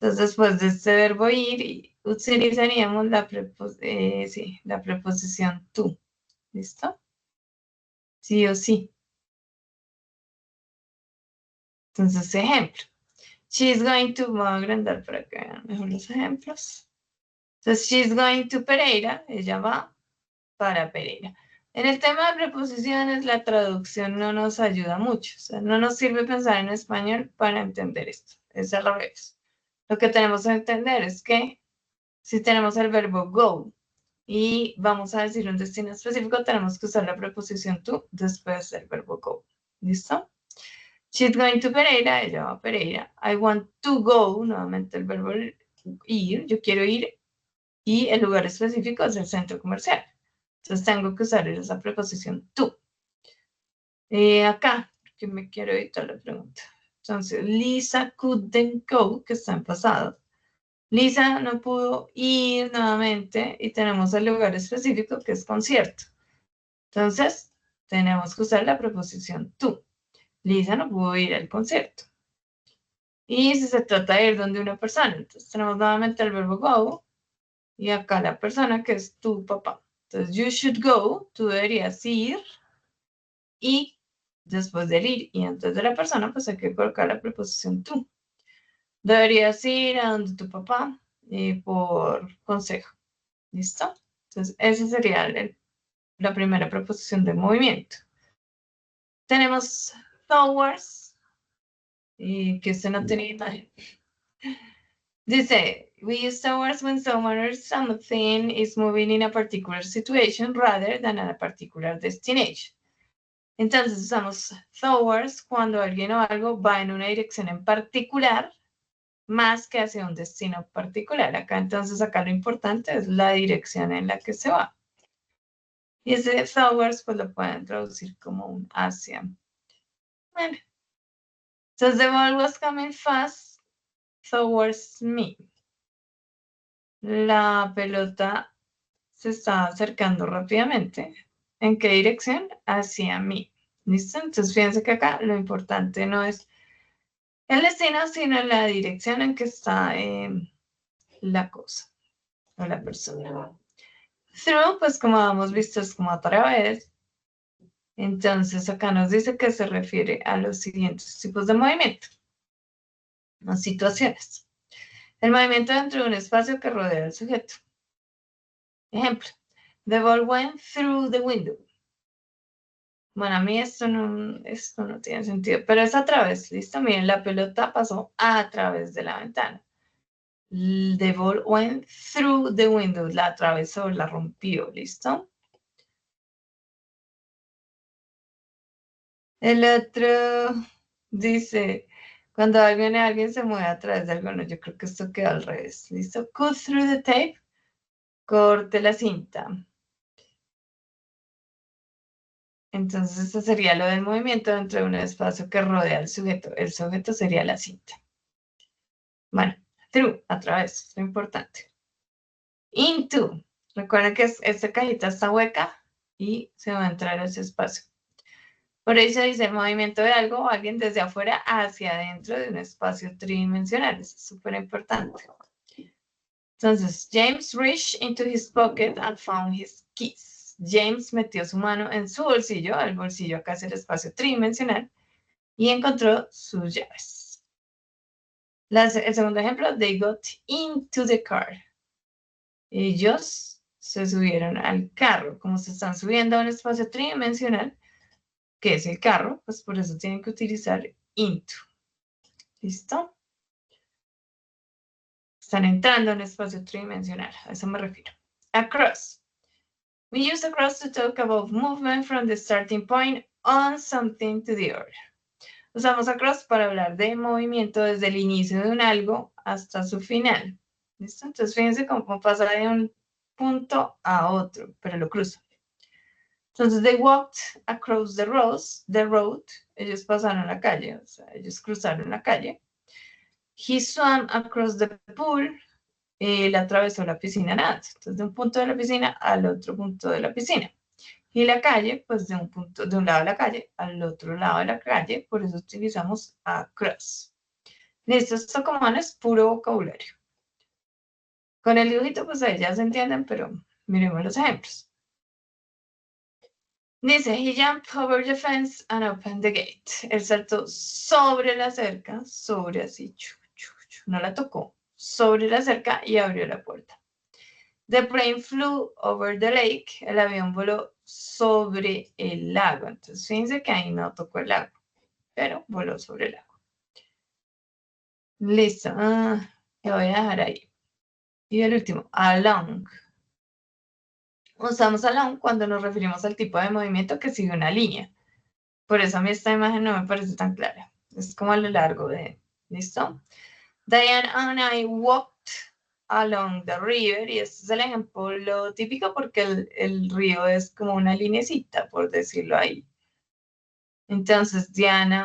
Entonces, después de este verbo ir, utilizaríamos la preposición tú. ¿Listo? Sí o sí. Entonces, ejemplo. She's going to, voy a agrandar para que vean mejor los ejemplos. Entonces, she's going to Pereira, ella va para Pereira. En el tema de preposiciones, la traducción no nos ayuda mucho. O sea, no nos sirve pensar en español para entender esto. Es al revés. Lo que tenemos que entender es que si tenemos el verbo go y vamos a decir un destino específico, tenemos que usar la preposición to después del verbo go. ¿Listo? She's going to Pereira, ella va a Pereira. I want to go, nuevamente el verbo ir, yo quiero ir y el lugar específico es el centro comercial. Entonces tengo que usar esa preposición to. Acá, que me quiero evitar la pregunta. Entonces, Lisa couldn't go, que está en pasado. Lisa no pudo ir nuevamente y tenemos el lugar específico que es concierto. Entonces, tenemos que usar la preposición to. Lisa no pudo ir al concierto. Y si se trata de ir donde una persona, entonces tenemos nuevamente el verbo go y acá la persona que es tu papá. Entonces, you should go, tú deberías ir y después del ir y antes de la persona, pues hay que colocar la preposición to. Deberías ir a donde tu papá por consejo. ¿Listo? Entonces, esa sería la primera preposición de movimiento. Tenemos towards, y que este no tenía imagen. Dice, we use towards when someone or something is moving in a particular situation rather than a particular destination. Entonces usamos towards cuando alguien o algo va en una dirección en particular más que hacia un destino particular. Acá entonces acá lo importante es la dirección en la que se va. Y ese towards pues lo pueden traducir como un hacia. Bueno. Entonces the ball was coming fast towards me. La pelota se estaba acercando rápidamente. ¿En qué dirección? Hacia mí. ¿Listo? Entonces fíjense que acá lo importante no es el destino, sino la dirección en que está la cosa o la persona. Through, pues como hemos visto, es como a través. Entonces acá nos dice que se refiere a los siguientes tipos de movimiento o situaciones. El movimiento dentro de un espacio que rodea al sujeto. Ejemplo, the ball went through the window. Bueno, a mí esto no tiene sentido, pero es a través, ¿listo? Miren, la pelota pasó a través de la ventana. The ball went through the window, la atravesó, la rompió, ¿listo? El otro dice, cuando alguien se mueve a través de algo, no, yo creo que esto queda al revés, ¿listo? Cut through the tape, corte la cinta. Entonces, eso sería lo del movimiento dentro de un espacio que rodea al sujeto. El sujeto sería la cinta. Bueno, through, a través, es lo importante. Into. Recuerden que esta cajita está hueca y se va a entrar a ese espacio. Por eso dice el movimiento de algo o alguien desde afuera hacia adentro de un espacio tridimensional. Eso es súper importante. Entonces, James reached into his pocket and found his keys. James metió su mano en su bolsillo, el bolsillo acá es el espacio tridimensional, y encontró sus llaves. El segundo ejemplo, they got into the car. Ellos se subieron al carro. Como se están subiendo a un espacio tridimensional, que es el carro, pues por eso tienen que utilizar into. ¿Listo? Están entrando a un espacio tridimensional, a eso me refiero. Across. We use across to talk about movement from the starting point on something to the other. Usamos across para hablar de movimiento desde el inicio de un algo hasta su final. ¿Listo? Entonces fíjense cómo pasa de un punto a otro, pero lo cruza. Entonces, they walked across the road. Ellos pasaron la calle, o sea, ellos cruzaron la calle. He swam across the pool. Él atravesó la piscina nadando. Entonces, de un punto de la piscina al otro punto de la piscina. Y la calle, pues de un lado de la calle al otro lado de la calle, por eso utilizamos across. Listo, esto como es puro vocabulario. Con el dibujito, pues ahí ya se entienden, pero miremos los ejemplos. Dice, he jumped over the fence and opened the gate. Él saltó sobre la cerca, sobre así, no la tocó, sobre la cerca y abrió la puerta. The plane flew over the lake. El avión voló sobre el lago. Entonces, fíjense que ahí no tocó el lago, pero voló sobre el lago. Listo. Lo voy a dejar ahí. Y el último, along. Usamos along cuando nos referimos al tipo de movimiento que sigue una línea. Por eso a mí esta imagen no me parece tan clara. Es como a lo largo de... ¿Listo? Diane and I walked along the river. Y este es el ejemplo típico porque el río es como una linecita, por decirlo ahí. Entonces, Diane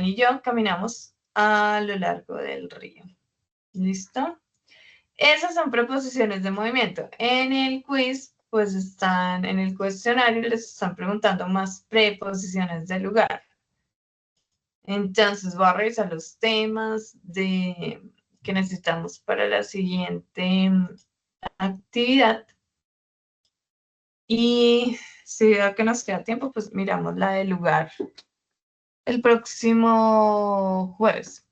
y yo caminamos a lo largo del río. ¿Listo? Esas son preposiciones de movimiento. En el quiz, pues en el cuestionario les están preguntando más preposiciones de lugar. Entonces voy a revisar los temas que necesitamos para la siguiente actividad. Y si veo que nos queda tiempo, pues miramos la del lugar el próximo jueves.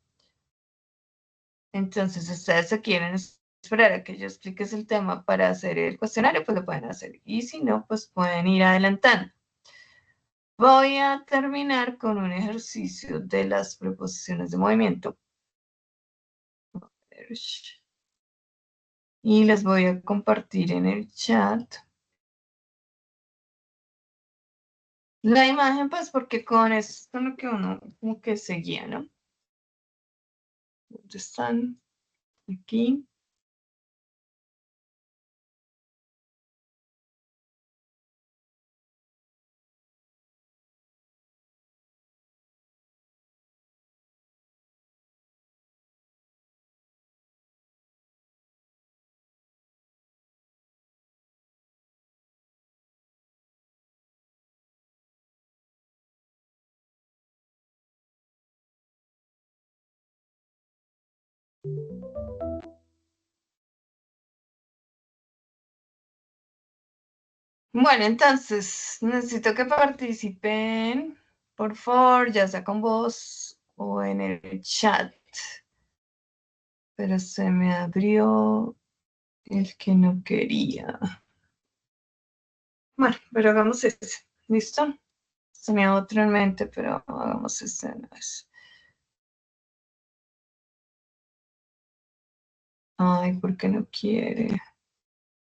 Entonces, ustedes se quieren esperar a que yo explique el tema para hacer el cuestionario, pues lo pueden hacer. Y si no, pues pueden ir adelantando. Voy a terminar con un ejercicio de las preposiciones de movimiento. Y les voy a compartir en el chat la imagen, pues porque con esto es con lo que uno como que se guía, ¿no? ¿Dónde están? Aquí. Bueno, entonces necesito que participen, por favor, ya sea con voz o en el chat. Pero se me abrió el que no quería. Bueno, pero hagamos este. ¿Listo? Tenía otro en mente, pero hagamos este de una vez. Ay, ¿por qué no quiere?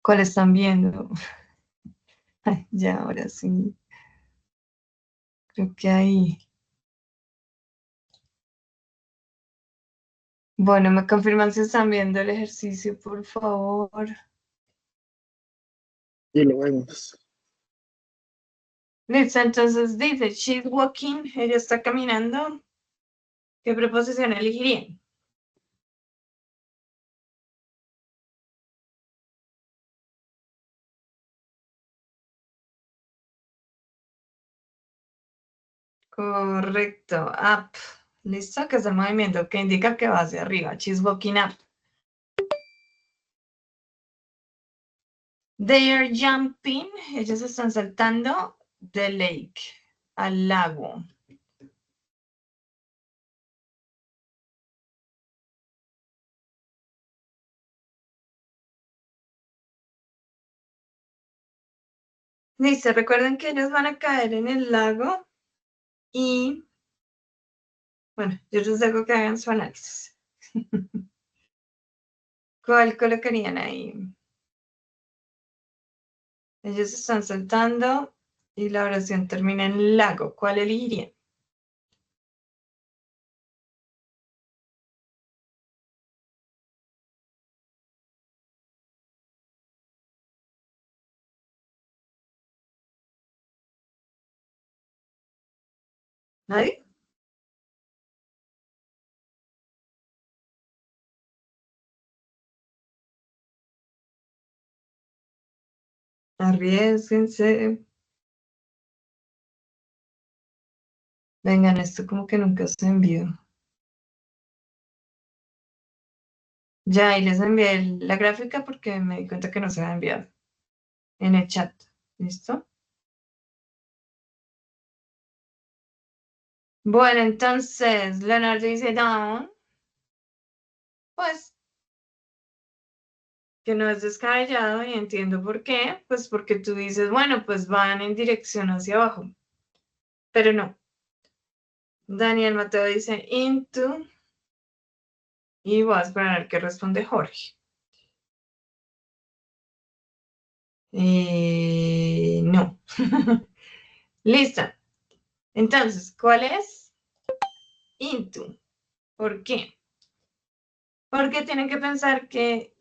¿Cuál están viendo? Ay, ya, ahora sí. Creo que ahí. Bueno, me confirman si están viendo el ejercicio, por favor. Y lo vemos. Listo, entonces dice, she's walking, ella está caminando. ¿Qué preposición elegirían? Correcto, up. Listo, que es el movimiento que indica que va hacia arriba. She's walking up. They are jumping, ellos están saltando the lake, al lago. Listo, recuerden que ellos van a caer en el lago y, bueno, yo les dejo que hagan su análisis. ¿Cuál colocarían ahí? Ellos están saltando y la oración termina en lago. ¿Cuál elegirían? ¿Nadie? Arriésguense. Vengan, esto como que nunca se envió. Ya, ahí les envié la gráfica porque me di cuenta que no se había enviado en el chat. ¿Listo? Bueno, entonces, Leonardo dice down. Pues que no es descabellado y entiendo por qué. Pues porque tú dices, bueno, pues van en dirección hacia abajo. Pero no. Daniel Mateo dice into. Y voy a esperar a ver qué responde Jorge. No. Listo. Entonces, ¿cuál es? Into. ¿Por qué? Porque tienen que pensar que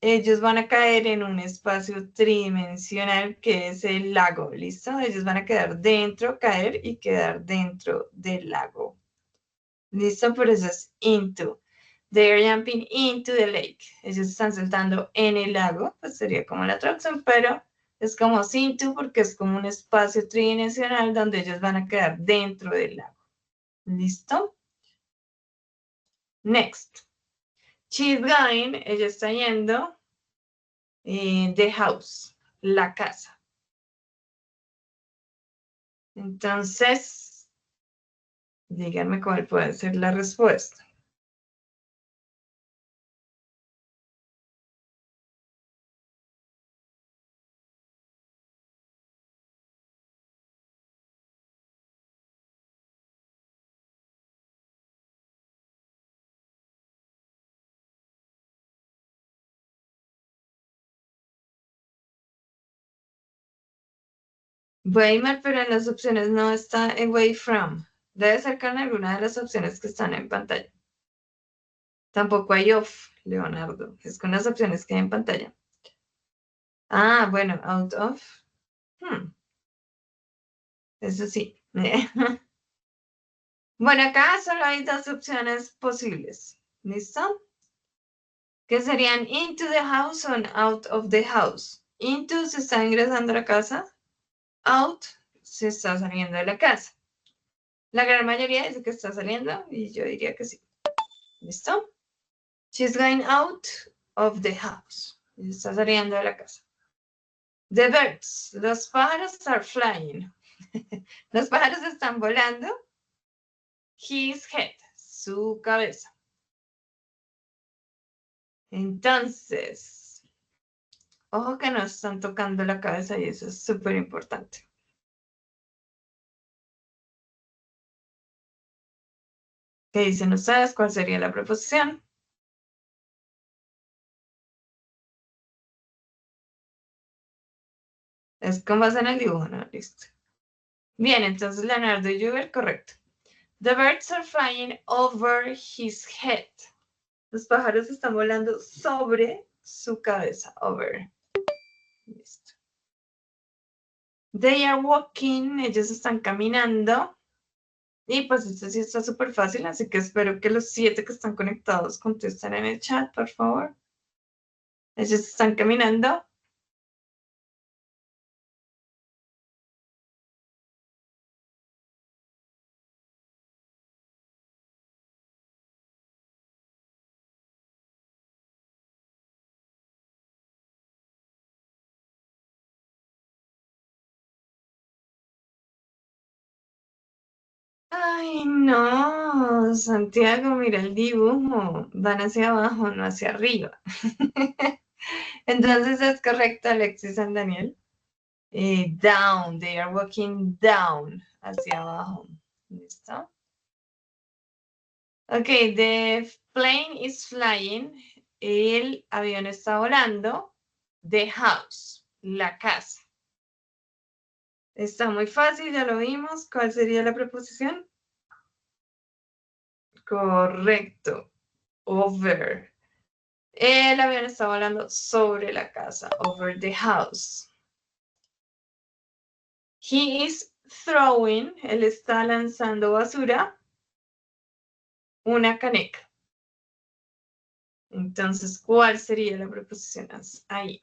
ellos van a caer en un espacio tridimensional que es el lago, ¿listo? Ellos van a quedar dentro, caer y quedar dentro del lago. ¿Listo? Por eso es into. They are jumping into the lake. Ellos están saltando en el lago, pues sería como la traducción, pero es como into porque es como un espacio tridimensional donde ellos van a quedar dentro del lago. ¿Listo? Next. She's going, ella está yendo, the house, la casa. Entonces, díganme cuál puede ser la respuesta. Weimar, pero en las opciones no está away from. Debe ser con alguna de las opciones que están en pantalla. Tampoco hay off, Leonardo. Es con las opciones que hay en pantalla. Ah, bueno, out of. Eso sí. Bueno, acá solo hay dos opciones posibles. ¿Listo? Que serían into the house o out of the house. Into se está ingresando a la casa. Out se está saliendo de la casa. La gran mayoría dice que está saliendo y yo diría que sí. ¿Listo? She's going out of the house. Está saliendo de la casa. The birds. Los pájaros are flying. Los pájaros están volando. His head. Su cabeza. Entonces, ojo que nos están tocando la cabeza y eso es súper importante. ¿Qué dicen ustedes? ¿Cuál sería la preposición? Es con base en el dibujo, ¿no? Listo. Bien, entonces Leonardo y Juber, correcto. The birds are flying over his head. Los pájaros están volando sobre su cabeza. Over. Listo. They are walking. Ellos están caminando. Y pues esto sí está súper fácil, así que espero que los 7 que están conectados contesten en el chat, por favor. Ellos están caminando. Ay, no, Santiago, mira el dibujo. Van hacia abajo, no hacia arriba. Entonces es correcto, Alexis and Daniel. Down, they are walking down, hacia abajo. ¿Listo? Ok, the plane is flying. El avión está volando. The house, la casa. Está muy fácil, ya lo vimos. ¿Cuál sería la preposición? Correcto. Over. El avión está volando sobre la casa. Over the house. He is throwing. Él está lanzando basura. Una caneca. Entonces, ¿cuál sería la preposición ahí?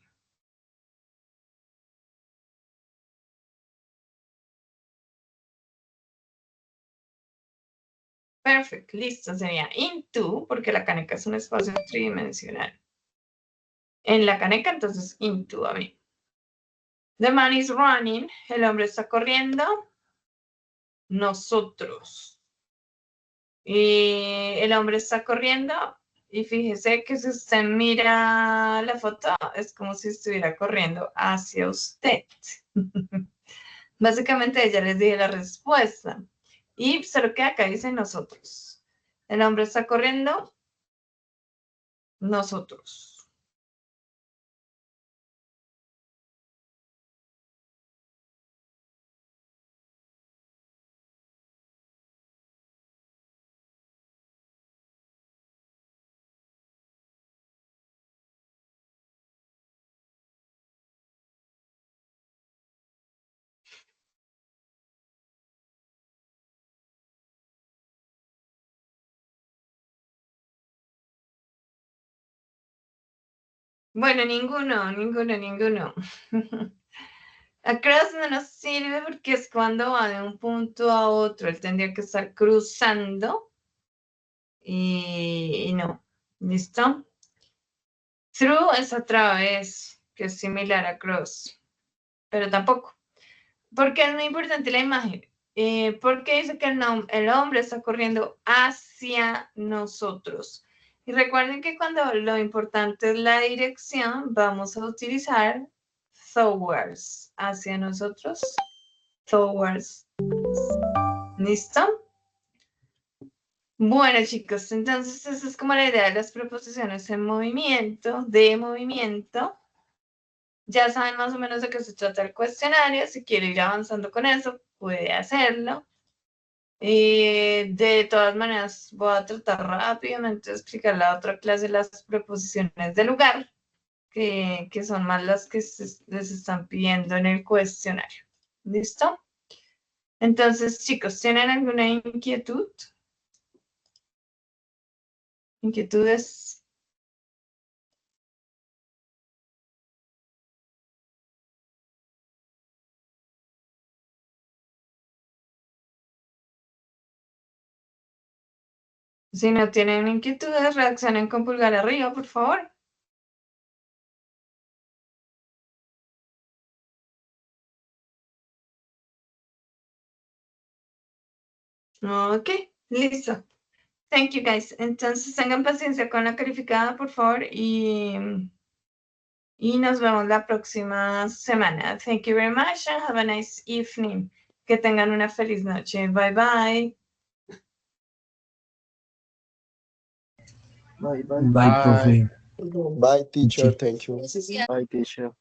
Perfect, listo, sería into, porque la caneca es un espacio tridimensional. En la caneca, entonces, into a mí. The man is running, el hombre está corriendo. Nosotros. Y el hombre está corriendo. Y fíjese que si usted mira la foto, es como si estuviera corriendo hacia usted. Básicamente, ya les dije la respuesta. Y solo que acá dice nosotros. El hombre está corriendo. Nosotros. Bueno, ninguno. Across no nos sirve porque es cuando va de un punto a otro. Él tendría que estar cruzando. Y no. ¿Listo? Through es a través, que es similar a cross. Pero tampoco. Porque es muy importante la imagen. Porque dice que el hombre está corriendo hacia nosotros. Y recuerden que cuando lo importante es la dirección, vamos a utilizar towards, hacia nosotros, towards. ¿Listo? Bueno, chicos, entonces esa es como la idea de las preposiciones en movimiento, de movimiento. Ya saben más o menos de qué se trata el cuestionario. Si quiere ir avanzando con eso, puede hacerlo. De todas maneras, voy a tratar rápidamente de explicar la otra clase, las preposiciones de lugar, que son más las que les están pidiendo en el cuestionario. ¿Listo? Entonces, chicos, ¿tienen alguna inquietud? ¿Inquietudes? Si no tienen inquietudes, reaccionen con pulgar arriba, por favor. Ok, listo. Thank you, guys. Entonces, tengan paciencia con la calificada, por favor, y nos vemos la próxima semana. Thank you very much and have a nice evening. Que tengan una feliz noche. Bye, bye. Bye, profe. Bye, teacher. Teacher. Thank you. Bye, teacher.